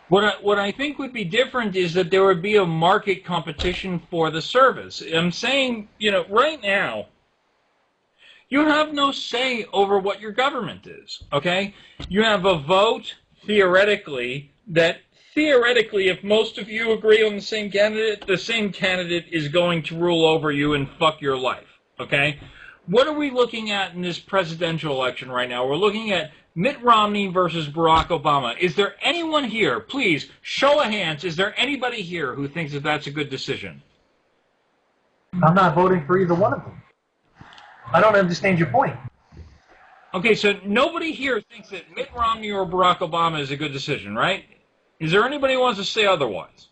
What I think would be different is that there would be a market competition for the service. I'm saying, you know, right now, you have no say over what your government is, okay? You have a vote, theoretically, if most of you agree on the same candidate is going to rule over you and fuck your life, okay? What are we looking at in this presidential election right now? We're looking at Mitt Romney versus Barack Obama. Is there anyone here, please, show of hands, is there anybody here who thinks that that's a good decision? I'm not voting for either one of them. I don't understand your point. Okay, so nobody here thinks that Mitt Romney or Barack Obama is a good decision, right? Is there anybody who wants to say otherwise?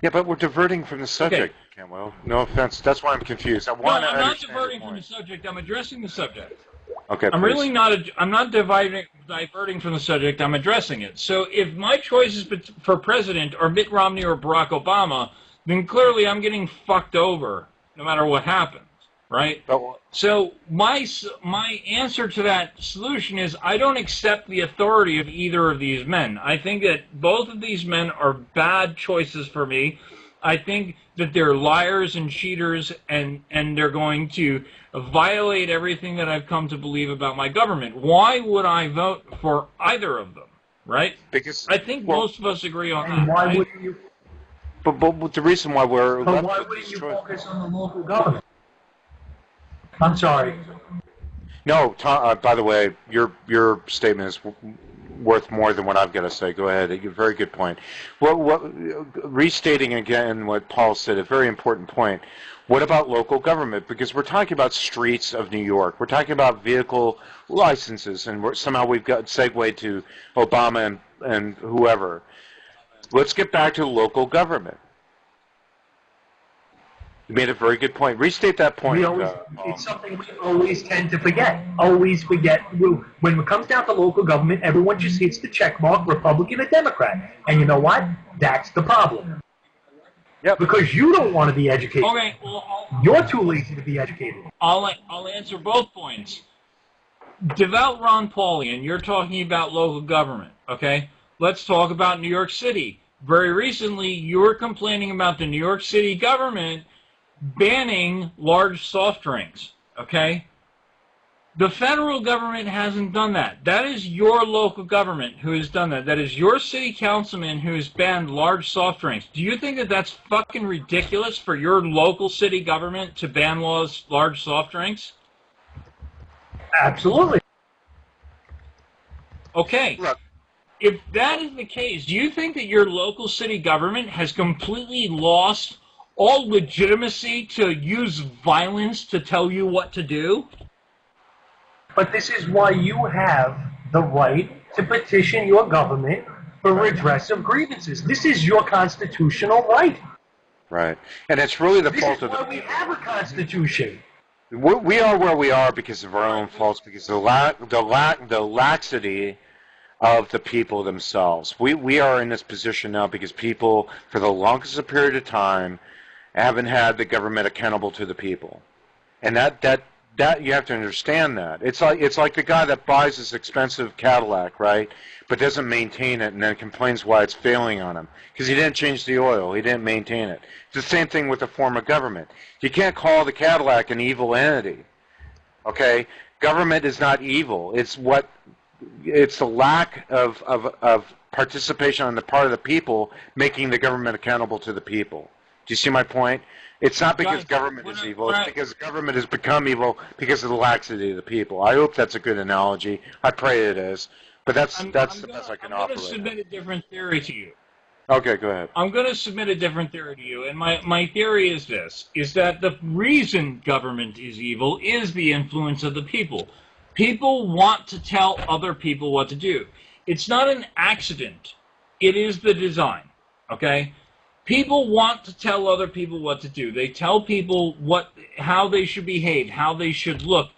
Yeah, but we're diverting from the subject, Camwell. No offense. That's why I'm confused. I'm not diverting from the subject. I'm addressing the subject. Okay, I'm please. really not. I'm not diverting from the subject. I'm addressing it. So if my choice is for president or Mitt Romney or Barack Obama, then clearly I'm getting fucked over no matter what happens, right? So my answer to that solution is I don't accept the authority of either of these men. I think that both of these men are bad choices for me. I think that they're liars and cheaters, and they're going to violate everything that I've come to believe about my government. Why would I vote for either of them, right? Because I think most of us agree on that. Why right? wouldn't you? But the reason why we're But why wouldn't you focus on the local government? I'm sorry. No, Tom, by the way, your statement is worth more than what I've got to say. Go ahead. A very good point. Restating again what Paul said, a very important point. What about local government? Because we're talking about streets of New York. We're talking about vehicle licenses, and somehow we've got segued to Obama and whoever. Let's get back to local government. You made a very good point. Restate that point. It's something we always tend to forget. Always forget. When it comes down to local government, everyone just hits the check mark, Republican or Democrat. And you know what? That's the problem. Yep. Because you don't want to be educated. Okay, well, you're too lazy to be educated. I'll answer both points. Devout Ron Paulian, you're talking about local government, okay? Let's talk about New York City. Very recently, you were complaining about the New York City government banning large soft drinks, okay? The federal government hasn't done that. That is your local government who has done that. That is your city councilman who has banned large soft drinks. Do you think that that's fucking ridiculous for your local city government to ban large soft drinks? Absolutely. Okay. Look. If that is the case, do you think that your local city government has completely lost all legitimacy to use violence to tell you what to do? But this is why you have the right to petition your government for redress of grievances. This is your constitutional right. Right. And it's really the fault of This is why we have a constitution. We are where we are because of our own faults, because the laxity of the people themselves. We are in this position now because people, for the longest period of time, haven't had the government accountable to the people. And that you have to understand that. It's like the guy that buys this expensive Cadillac, right, but doesn't maintain it and then complains why it's failing on him. Because he didn't change the oil. He didn't maintain it. It's the same thing with the form of government. You can't call the Cadillac an evil entity. Okay? Government is not evil. It's the lack of participation on the part of the people making the government accountable to the people. Do you see my point? It's not because government is evil. It's because government has become evil because of the laxity of the people. I hope that's a good analogy. I pray it is. But that's the best I can offer. I'm going to submit a different theory to you. Okay, go ahead. I'm going to submit a different theory to you, and my theory is this, is that the reason government is evil is the influence of the people. People want to tell other people what to do. It's not an accident. It is the design, okay? People want to tell other people what to do. They tell people how they should behave, how they should look.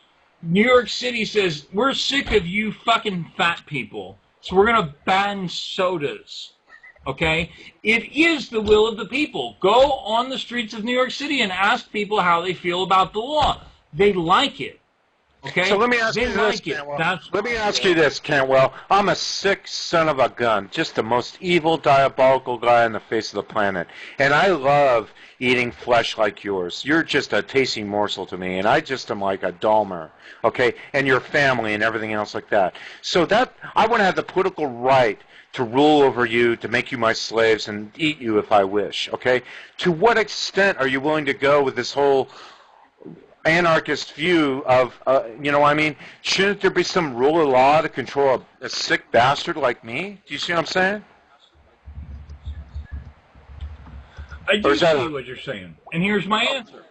New York City says, we're sick of you fucking fat people, so we're going to ban sodas. Okay? It is the will of the people. Go on the streets of New York City and ask people how they feel about the law. They like it. Okay? So let me ask you this, Cantwell. I'm a sick son of a gun, just the most evil, diabolical guy on the face of the planet. And I love eating flesh like yours. You're just a tasty morsel to me, and I just am like a Dahmer, okay? And your family and everything else like that. So I want to have the political right to rule over you, to make you my slaves, and eat you if I wish, okay? To what extent are you willing to go with this whole anarchist view of, you know, I mean, shouldn't there be some rule of law to control a sick bastard like me? Do you see what I'm saying? I do see what you're saying, and here's my answer.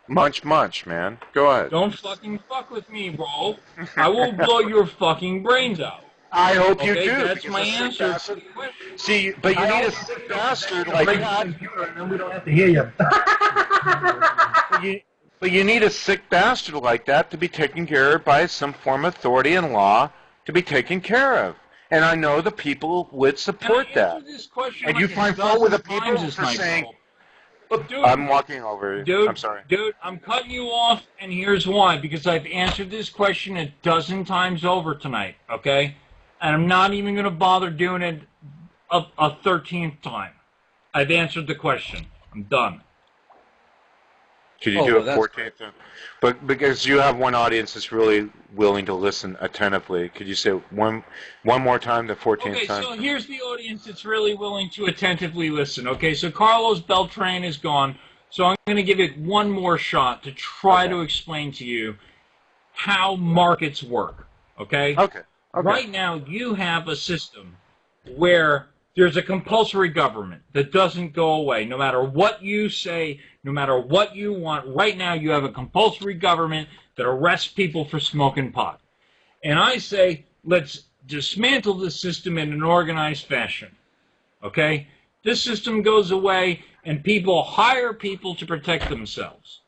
Munch, man. Go ahead. Don't fucking fuck with me, bro. I will blow your fucking brains out. I hope you do. That's my answer to the question. See, but you need a sick bastard like that. And then we don't have to hear you. But you need a sick bastard like that to be taken care of by some form of authority and law to be taken care of. And I know the people would support that. And you find fault with the people for saying, dude, I'm walking over. Dude, I'm sorry. Dude, I'm cutting you off, and here's why. Because I've answered this question a dozen times over tonight, okay? And I'm not even going to bother doing it a 13th time. I've answered the question. I'm done. Could you do a 14th? But because you have one audience that's really willing to listen attentively, could you say one more time, the 14th time? Okay, so here's the audience that's really willing to attentively listen. Okay, so Carlos Beltran is gone, so I'm going to give it one more shot to try to explain to you how markets work. Okay? Okay. Right now, you have a system where there's a compulsory government that doesn't go away. No matter what you say, no matter what you want, right now you have a compulsory government that arrests people for smoking pot. And I say, let's dismantle this system in an organized fashion. Okay? This system goes away, and people hire people to protect themselves.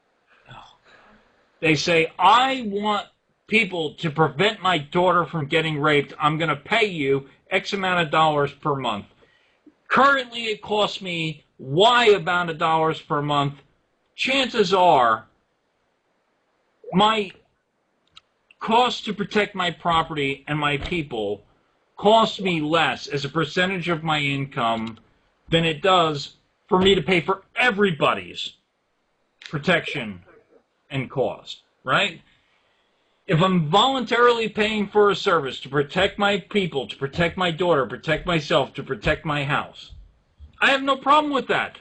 They say, I want people to prevent my daughter from getting raped. I'm going to pay you X amount of dollars per month. Currently, it costs me Y amount of dollars per month. Chances are, my cost to protect my property and my people costs me less as a percentage of my income than it does for me to pay for everybody's protection and cost, right? If I'm voluntarily paying for a service to protect my people, to protect my daughter, protect myself, to protect my house, I have no problem with that.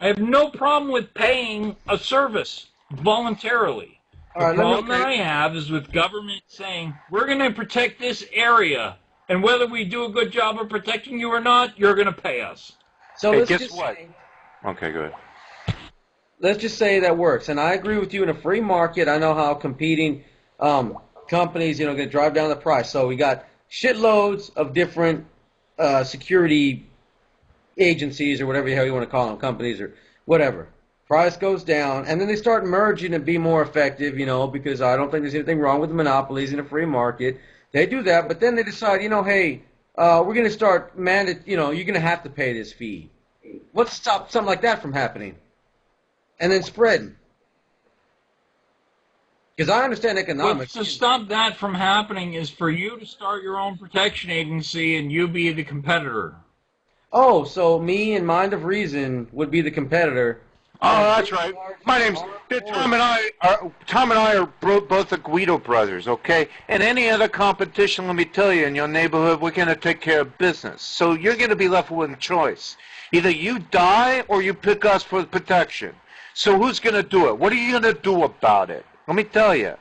I have no problem with paying a service voluntarily. The problem that I have is with government saying, we're going to protect this area, and whether we do a good job of protecting you or not, you're going to pay us. So hey, let's guess just what? say, Okay, go ahead. let's just say that works. And I agree with you. In a free market, I know how competing companies, going to drive down the price. So we got shitloads of different security agencies or whatever the hell you want to call them, companies or whatever. Price goes down, and then they start merging and be more effective, because I don't think there's anything wrong with the monopolies in a free market. They do that, but then they decide, hey, we're going to start you're going to have to pay this fee. What's to stop something like that from happening? And then spreading. Because I understand economics. But to stop that from happening is for you to start your own protection agency and you be the competitor. Oh, so me and Mind of Reason would be the competitor. Oh, that's right. My name's Tom, and I are both the Guido brothers, okay? And any other competition, let me tell you, in your neighborhood, we're going to take care of business. So you're going to be left with a choice. Either you die or you pick us for protection. So who's going to do it? What are you going to do about it? Let me tell you.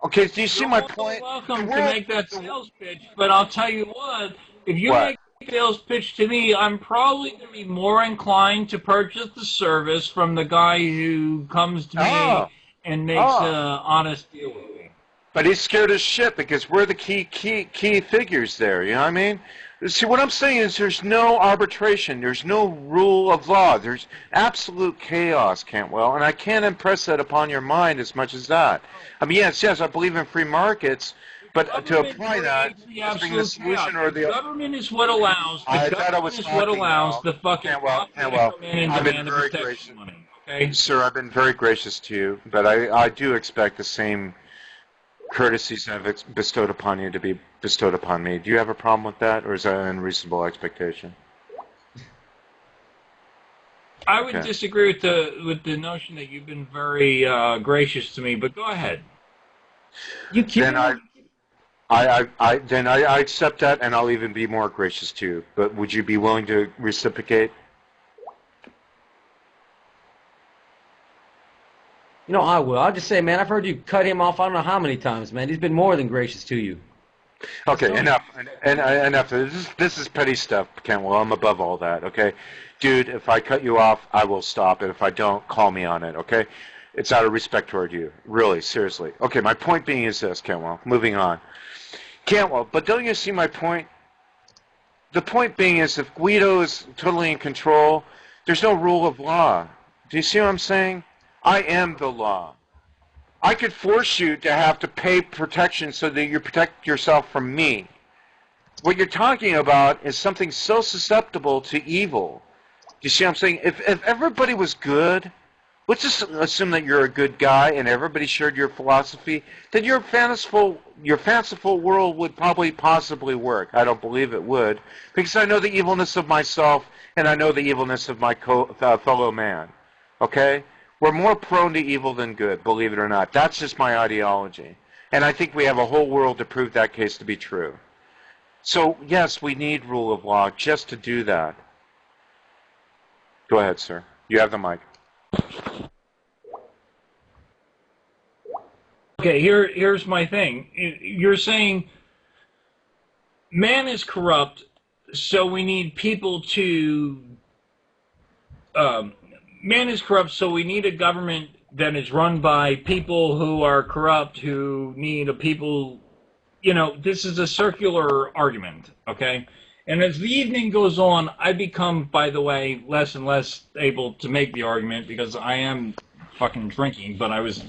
Okay, do you see my point? You're welcome to make that sales pitch, but I'll tell you what, if you make a sales pitch to me, I'm probably going to be more inclined to purchase the service from the guy who comes to me and makes an honest deal with me. But he's scared as shit because we're the key figures there, you know what I mean? See, what I'm saying is there's no arbitration. There's no rule of law. There's absolute chaos, Cantwell, and I can't impress that upon your mind as much as that. I mean, yes, I believe in free markets, but to apply that, the solution or the government is what allows. The government is what allows the fucking Cantwell, I've been very gracious, money. Okay, sir. I've been very gracious to you, but I do expect the same courtesies I've bestowed upon you to be bestowed upon me. Do you have a problem with that, or is that an unreasonable expectation? I would disagree with the notion that you've been very gracious to me, but go ahead. You can't. Then I accept that, and I'll even be more gracious to you. But would you be willing to reciprocate? You know, I will. I'll just say, man, I've heard you cut him off I don't know how many times, man. He's been more than gracious to you. Okay, enough. Enough. This is petty stuff, Kenwell. I'm above all that, okay? Dude, if I cut you off, I will stop it. If I don't, call me on it, okay? It's out of respect toward you. Really, seriously. Okay, my point being is this, Kenwell. Moving on. Kenwell, but don't you see my point? The point being is if Guido is totally in control, there's no rule of law. Do you see what I'm saying? I am the law. I could force you to have to pay protection so that you protect yourself from me. What you're talking about is something so susceptible to evil. Do you see what I'm saying? If everybody was good, let's just assume that you're a good guy and everybody shared your philosophy, then your fanciful world would probably possibly work. I don't believe it would, because I know the evilness of myself and I know the evilness of my fellow man. Okay? We're more prone to evil than good, believe it or not. That's just my ideology. And I think we have a whole world to prove that case to be true. So, yes, we need rule of law just to do that. Go ahead, sir. You have the mic. Okay, here's my thing. You're saying man is corrupt, so we need people to... man is corrupt, so we need a government that is run by people who are corrupt, who need a people... You know, this is a circular argument, okay? And as the evening goes on, I become, by the way, less and less able to make the argument because I am fucking drinking, but I was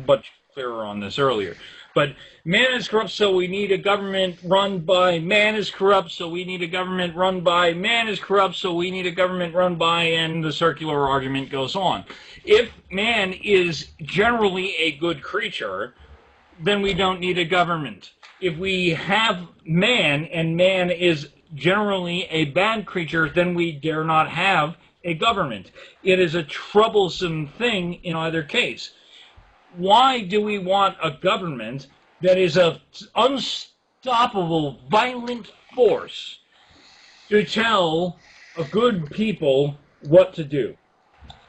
much clearer on this earlier. But man is corrupt, so we need a government run by. Man is corrupt, so we need a government run by. Man is corrupt, so we need a government run by, and the circular argument goes on. If man is generally a good creature, then we don't need a government. If we have man, and man is generally a bad creature, then we dare not have a government. It is a troublesome thing in either case. Why do we want a government that is an unstoppable, violent force to tell a good people what to do?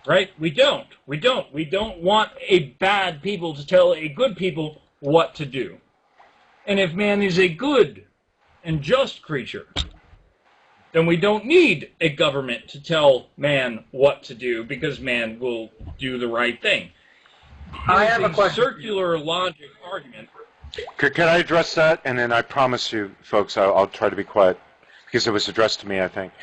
Right? We don't. We don't. We don't want a bad people to tell a good people what to do. And if man is a good and just creature, then we don't need a government to tell man what to do because man will do the right thing. I have a question. Circular logic argument. Can I address that? And then I promise you, folks, I'll try to be quiet because it was addressed to me, I think.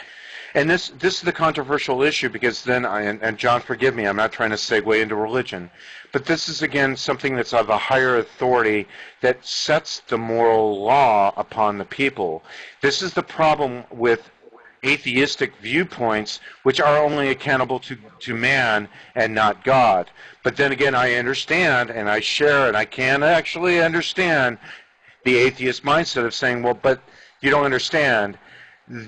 And this is the controversial issue because then, and John, forgive me, I'm not trying to segue into religion, but this is, again, something that's of a higher authority that sets the moral law upon the people. This is the problem with atheistic viewpoints, which are only accountable to man and not God. But then again, I understand, and I share, and I can actually understand the atheist mindset of saying, well, but you don't understand.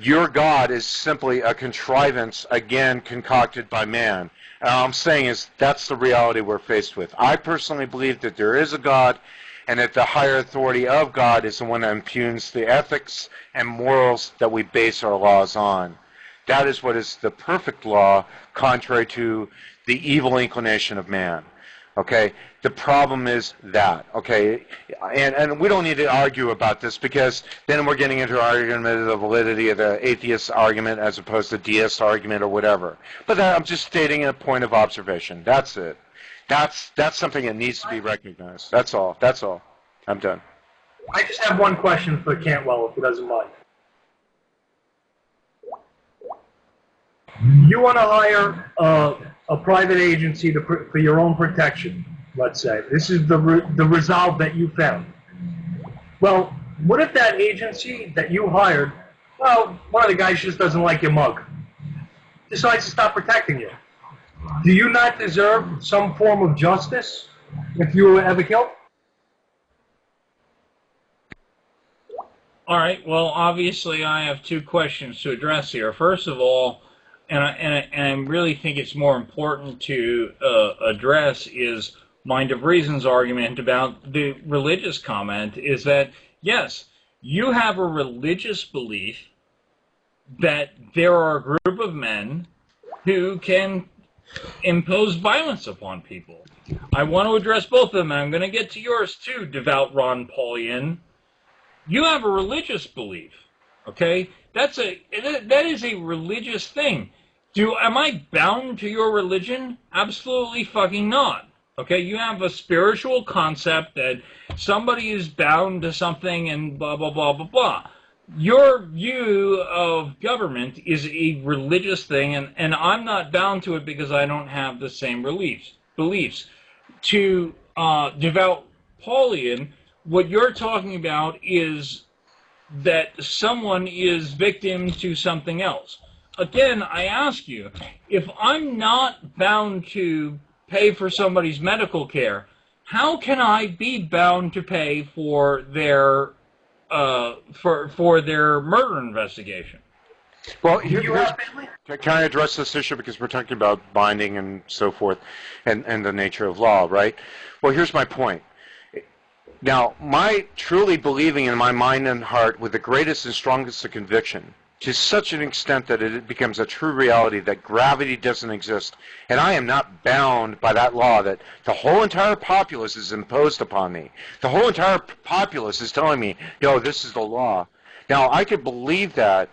Your God is simply a contrivance, again, concocted by man. And all I'm saying is that's the reality we're faced with. I personally believe that there is a God, and that the higher authority of God is the one that impugns the ethics and morals that we base our laws on. That is what is the perfect law, contrary to the evil inclination of man. Okay? The problem is that. Okay? And we don't need to argue about this because then we're getting into an argument of the validity of the atheist argument as opposed to deist argument or whatever. But I'm just stating a point of observation. That's it. That's something that needs to be recognized. That's all. That's all. I'm done. I just have one question for Cantwell, if he doesn't mind. You want to hire a private agency for your own protection, let's say. This is the resolve that you found. Well, what if that agency that you hired, well, one of the guys just doesn't like your mug, decides to stop protecting you? Do you not deserve some form of justice if you were ever killed? All right. Well, obviously, I have two questions to address here. First of all, and I really think it's more important to address is Mind of Reason's argument about the religious comment is that, yes, you have a religious belief that there are a group of men who can impose violence upon people. I want to address both of them, and I'm going to get to yours too, devout Ron Paulian. You have a religious belief, okay? That is a religious thing. Am I bound to your religion? Absolutely fucking not. Okay, you have a spiritual concept that somebody is bound to something and blah, blah, blah, blah, blah. Your view of government is a religious thing, and I'm not bound to it because I don't have the same beliefs. To devout Paulian, what you're talking about is that someone is victim to something else. Again, I ask you, if I'm not bound to pay for somebody's medical care, how can I be bound to pay for their for their murder investigation? Well, can I address this issue because we're talking about binding and so forth, and the nature of law, right? Well, here's my point. Now, my truly believing in my mind and heart with the greatest and strongest of conviction, to such an extent that it becomes a true reality that gravity doesn't exist, and I am not bound by that law that the whole entire populace is imposed upon me. The whole entire populace is telling me, yo, this is the law. Now, I could believe that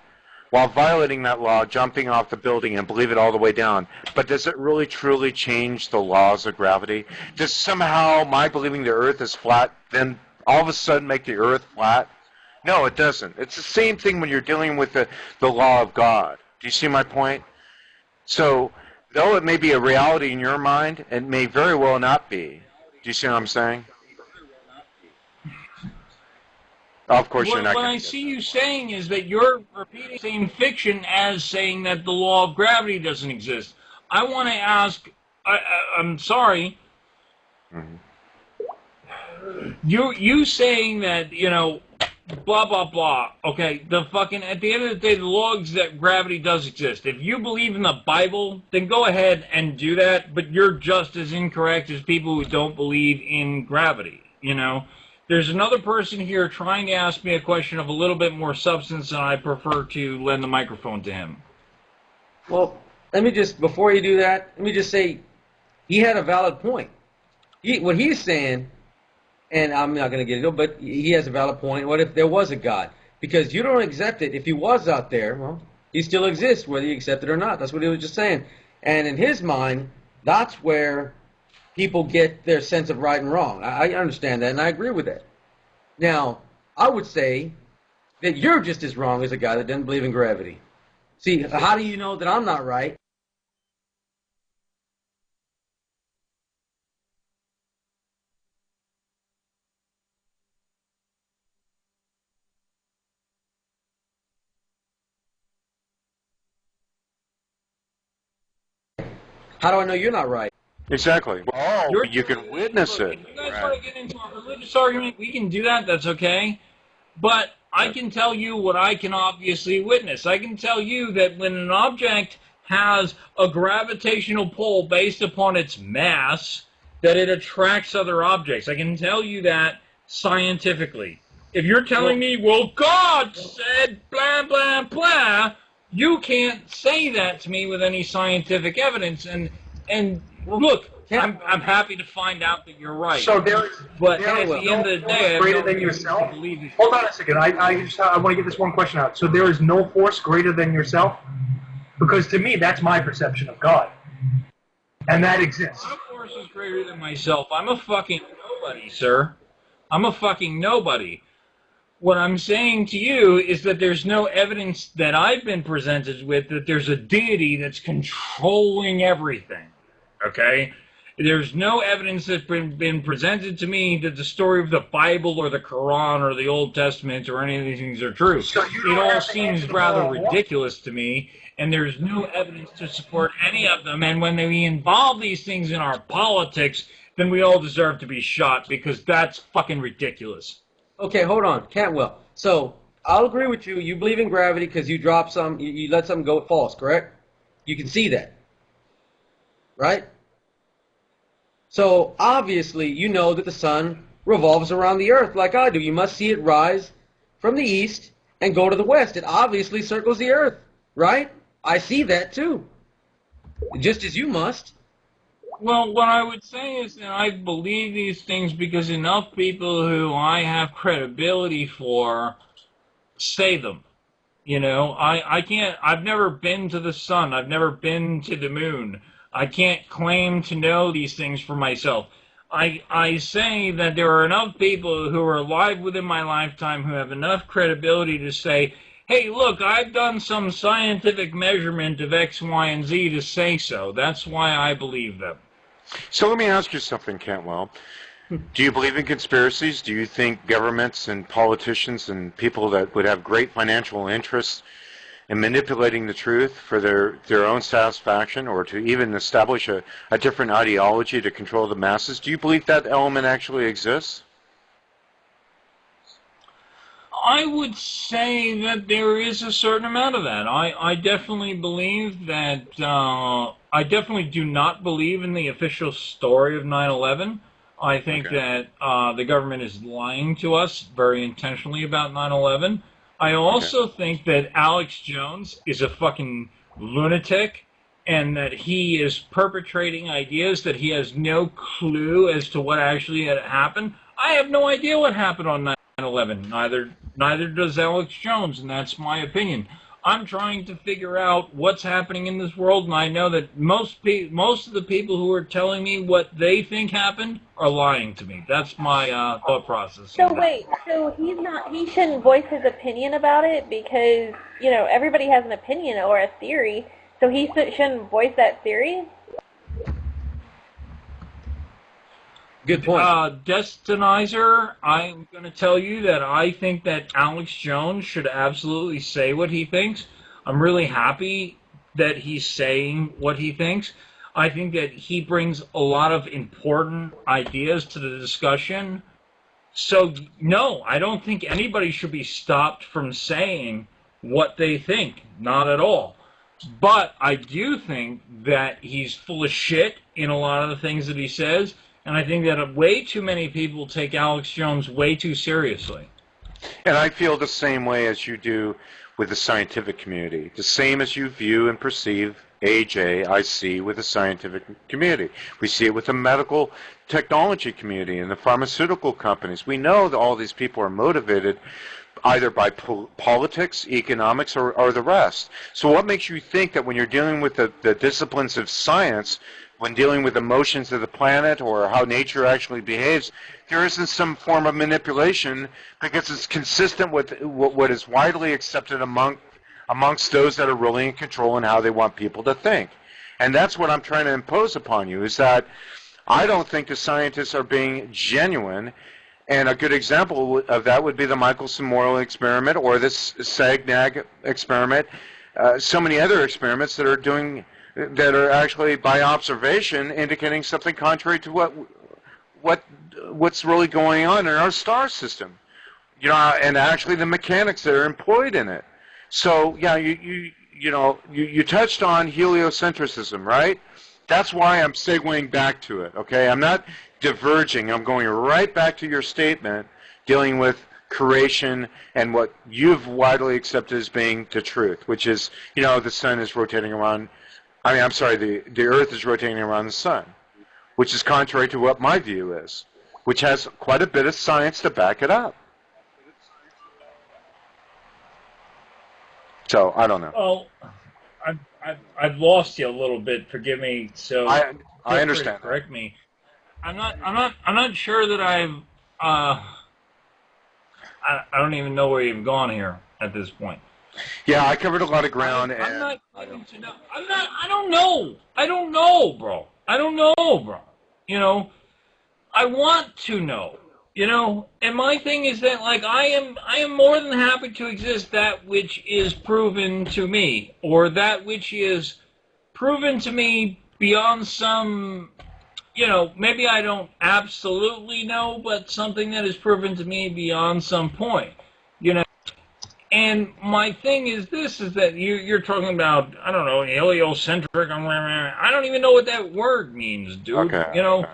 while violating that law, jumping off the building and believe it all the way down. But does it really truly change the laws of gravity? Does somehow my believing the earth is flat then all of a sudden make the earth flat? No, it doesn't. It's the same thing when you're dealing with the law of God. Do you see my point? So, though it may be a reality in your mind, it may very well not be. Do you see what I'm saying? Of course, you're not. What I see you saying is that you're repeating the same fiction as saying that the law of gravity doesn't exist. I want to ask. I'm sorry. Mm-hmm. You saying that blah blah blah. Okay, at the end of the day, the law that gravity does exist. If you believe in the Bible, then go ahead and do that. But you're just as incorrect as people who don't believe in gravity. There's another person here trying to ask me a question of a little bit more substance, and I prefer to lend the microphone to him. Well, before you do that, let me just say, he had a valid point. What he's saying, and I'm not going to get into it, but he has a valid point. What if there was a God? Because you don't accept it. If he was out there, well, he still exists, whether you accept it or not. That's what he was just saying. And in his mind, that's where people get their sense of right and wrong. I understand that, and I agree with that. Now, I would say that you're just as wrong as a guy that doesn't believe in gravity. See, how do you know that I'm not right? How do I know you're not right? Exactly. You can witness it. If you guys want to get into a religious argument, we can do that. That's okay. But I can tell you what I can obviously witness. I can tell you that when an object has a gravitational pull based upon its mass, that it attracts other objects. I can tell you that scientifically. If you're telling me, well, God said blah, blah, blah, you can't say that to me with any scientific evidence. And look, I'm happy to find out that you're right. So but at the end of the day, greater than yourself. Hold on a second. I want to get this one question out. So there is no force greater than yourself, because to me that's my perception of God, and that exists. My force is greater than myself. I'm a fucking nobody, sir. I'm a fucking nobody. What I'm saying to you is that there's no evidence that I've been presented with that there's a deity that's controlling everything. Okay? There's no evidence that's been presented to me that the story of the Bible or the Quran or the Old Testament or any of these things are true. It all seems rather ridiculous to me, and there's no evidence to support any of them. And when we involve these things in our politics, then we all deserve to be shot, because that's fucking ridiculous. Okay, hold on, Cantwell. So, I'll agree with you. You believe in gravity because you drop some, you let something go false, correct? You can see that. Right? So, obviously, you know that the sun revolves around the earth like I do. You must see it rise from the east and go to the west. It obviously circles the earth, right? I see that too. Just as you must. Well, what I would say is that I believe these things because enough people who I have credibility for say them. You know, I can't, I've never been to the sun. I've never been to the moon. I can't claim to know these things for myself. I say that there are enough people who are alive within my lifetime who have enough credibility to say, hey, look, I've done some scientific measurement of X, Y, and Z to say so. That's why I believe them. So let me ask you something, Cantwell. Do you believe in conspiracies? Do you think governments and politicians and people that would have great financial interests in manipulating the truth for their own satisfaction or to even establish a different ideology to control the masses, do you believe that element actually exists? I would say that there is a certain amount of that. I definitely believe that, I definitely do not believe in the official story of 9/11. I think that the government is lying to us very intentionally about 9/11. I also think that Alex Jones is a fucking lunatic and that he is perpetrating ideas that he has no clue as to what actually had happened. I have no idea what happened on 9/11. Neither does Alex Jones, and that's my opinion. I'm trying to figure out what's happening in this world, and I know that most of the people who are telling me what they think happened are lying to me. That's my thought process. So wait, so he shouldn't voice his opinion about it because, you know, everybody has an opinion or a theory, so he shouldn't voice that theory? Good point. Destinizer, I'm going to tell you that I think that Alex Jones should absolutely say what he thinks. I'm really happy that he's saying what he thinks. I think that he brings a lot of important ideas to the discussion. So, no, I don't think anybody should be stopped from saying what they think. Not at all. But I do think that he's full of shit in a lot of the things that he says. And I think that way too many people take Alex Jones way too seriously. And I feel the same way as you do with the scientific community. The same as you view and perceive AJ, I see with the scientific community. We see it with the medical technology community and the pharmaceutical companies. We know that all these people are motivated either by politics, economics, or the rest. So what makes you think that when you're dealing with the disciplines of science, when dealing with the motions of the planet or how nature actually behaves, there isn't some form of manipulation because it's consistent with what is widely accepted amongst those that are really in control and how they want people to think. And that's what I'm trying to impose upon you, is that I don't think the scientists are being genuine. And a good example of that would be the Michelson-Morley experiment or this SAGNAG experiment, so many other experiments that are actually by observation indicating something contrary to what's really going on in our star system, you know, and actually the mechanics that are employed in it. So yeah, you touched on heliocentrism, right? That's why I'm segueing back to it. Okay, I'm not diverging. I'm going right back to your statement dealing with creation and what you've widely accepted as being the truth, which is, you know, the sun is rotating around. The Earth is rotating around the sun, which is contrary to what my view is, which has quite a bit of science to back it up. So, I don't know. Well, I've lost you a little bit. Forgive me. So I understand. Correct me. I'm not sure that I don't even know where you've gone here at this point. Yeah, I covered a lot of ground. I'm not getting to know. I don't know. I don't know, bro. I don't know, bro. You know, I want to know. You know, and my thing is that, like, I am more than happy to exist that which is proven to me, or that which is proven to me beyond some, you know, maybe I don't absolutely know, but something that is proven to me beyond some point, you know. And my thing is this, is that you're talking about, I don't know, heliocentric, I don't even know what that word means, dude. Okay. You know,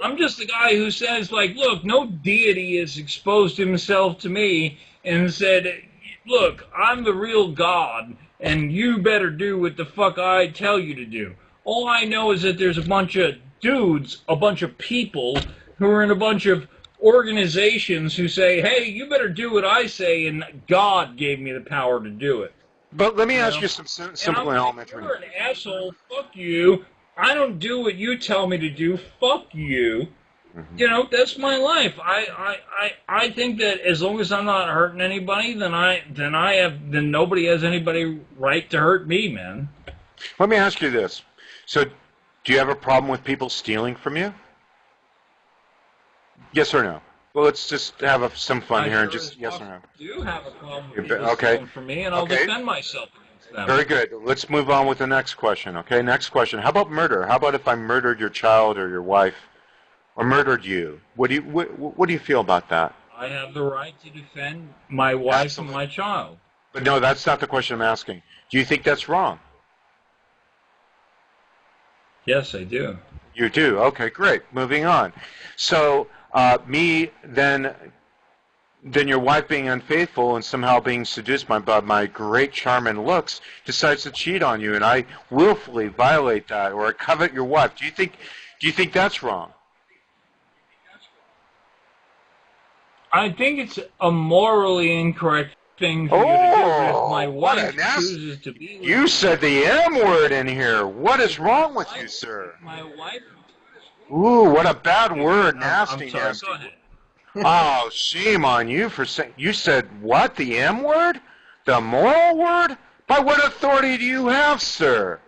I'm just the guy who says, like, look, no deity has exposed himself to me and said, look, I'm the real God, and you better do what the fuck I tell you to do. All I know is that there's a bunch of dudes, a bunch of people who are in a bunch of organizations who say, hey, you better do what I say, and God gave me the power to do it. But let me ask you some simple and elementary. You're an asshole. Fuck you. I don't do what you tell me to do. Fuck you. Mm-hmm. You know, that's my life. I think that as long as I'm not hurting anybody, then nobody has anybody right to hurt me, man. Let me ask you this. So, do you have a problem with people stealing from you? Yes or no? Well, let's just have some fun here and just yes or no. I do have a problem with people stealing from me, and I'll defend myself against them. Very good. Let's move on with the next question, okay? Next question. How about murder? How about if I murdered your child or your wife or murdered you? What do you feel about that? I have the right to defend my wife and my child. But no, that's not the question I'm asking. Do you think that's wrong? Yes, I do. You do? Okay, great. Moving on. So, then your wife being unfaithful and somehow being seduced by my great charm and looks decides to cheat on you, and I willfully violate that or covet your wife. Do you think that's wrong? I think it's a morally incorrect thing for you to do if my wife chooses to be with you. Said the M word in here. What is wrong with you, sir? My wife. Ooh, what a bad word. Nasty. I'm sorry, go ahead. Oh, shame on you for saying. You said what? The M word? The moral word? By what authority do you have, sir?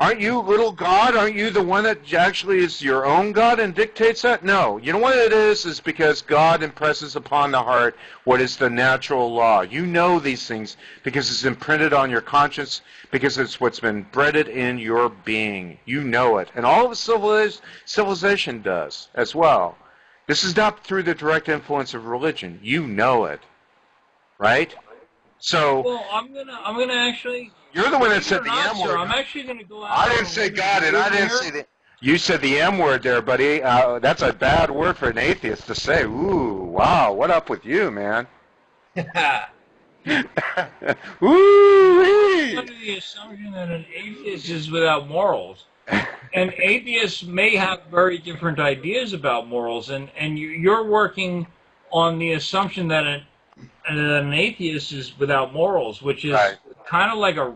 Aren't you little God? Aren't you the one that actually is your own God and dictates that? No. You know what it is because God impresses upon the heart what is the natural law. You know these things because it's imprinted on your conscience, because it's what's been bred in your being. You know it. And all of civilization does as well. This is not through the direct influence of religion. You know it. Right? So... Well, I'm gonna actually... You're the one that said the M word. I'm actually going to go out. I didn't say God, and I didn't say that. You said the M word there, buddy. That's a bad word for an atheist to say. Ooh, wow. What up with you, man? Ooh. Under the assumption that an atheist is without morals. And atheists may have very different ideas about morals, and you're working on the assumption that an atheist is without morals, which is kind of like a...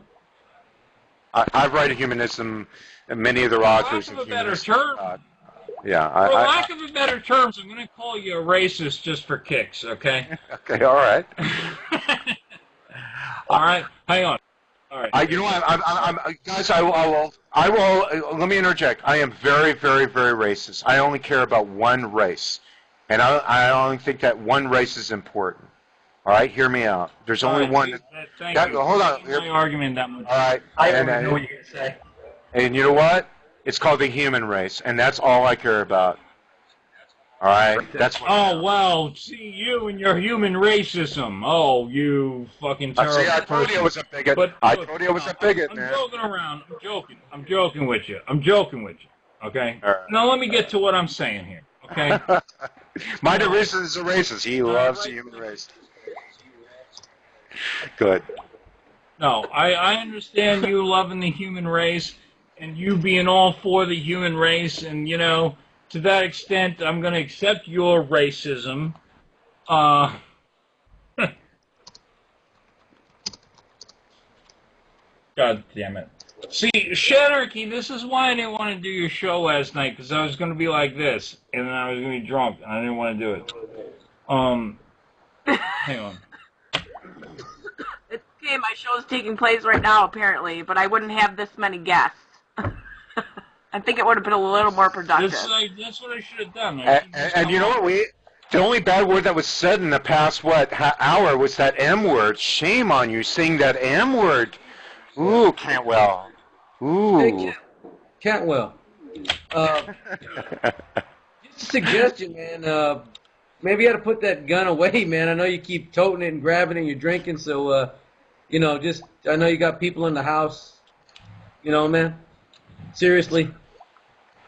I write a humanism, and many of the authors... For lack of a better term, yeah, for lack of a better terms, I'm going to call you a racist just for kicks, okay? Okay, all right. All right, hang on. All right. You know what, guys, I will, let me interject. I am very, very, very racist. I only care about one race, and I only think that one race is important. All right, hear me out. There's only one. Thank you. Hold on. My argument that much. All right. I don't know what you're going to say. And you know what? It's called the human race, and that's all I care about. All right? That's what. Oh, well, see you and your human racism. Oh, you fucking terrible See, I told you I was a bigot. I told you I was a bigot, man. I'm joking around. I'm joking. I'm joking with you. I'm joking with you. Okay? All right. Now let me get to what I'm saying here. Okay? My racist is a racist. He loves the human race. Good. No, I understand you loving the human race and you being all for the human race, and, you know, to that extent, I'm going to accept your racism. God damn it. See, Anarchy, this is why I didn't want to do your show last night, because I was going to be like this, and then I was going to be drunk, and I didn't want to do it. Hang on. It's okay, my show's taking place right now, apparently, but I wouldn't have this many guests. I think it would have been a little more productive. That's what I should have done. And you know what? The only bad word that was said in the past, hour was that M word. Shame on you saying that M word. Ooh, Cantwell. Ooh. Hey, Cantwell. Just a suggestion, man. Maybe you ought to put that gun away, man. I know you keep toting it and grabbing it and you're drinking, so, you know, I know you got people in the house. You know, man. Seriously.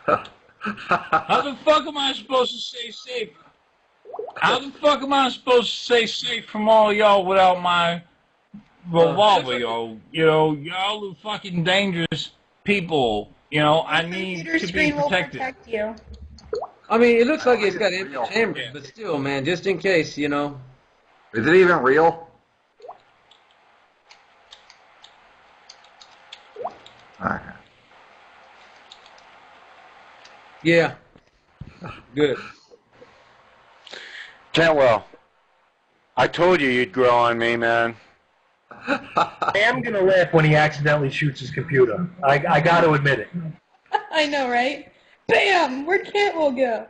How the fuck am I supposed to stay safe? How the fuck am I supposed to stay safe from all y'all without my revolver, yo? You know, y'all are fucking dangerous. people. You know, I The need computer to be screen will protected. protect you. I mean, it looks like it's got empty chambers, but still, man, just in case, you know. Is it even real? Alright. Yeah. Good. Cantwell, I told you you'd grow on me, man. I am going to laugh when he accidentally shoots his computer. I got to admit it. I know, right? Bam! Where'd Cantwell go?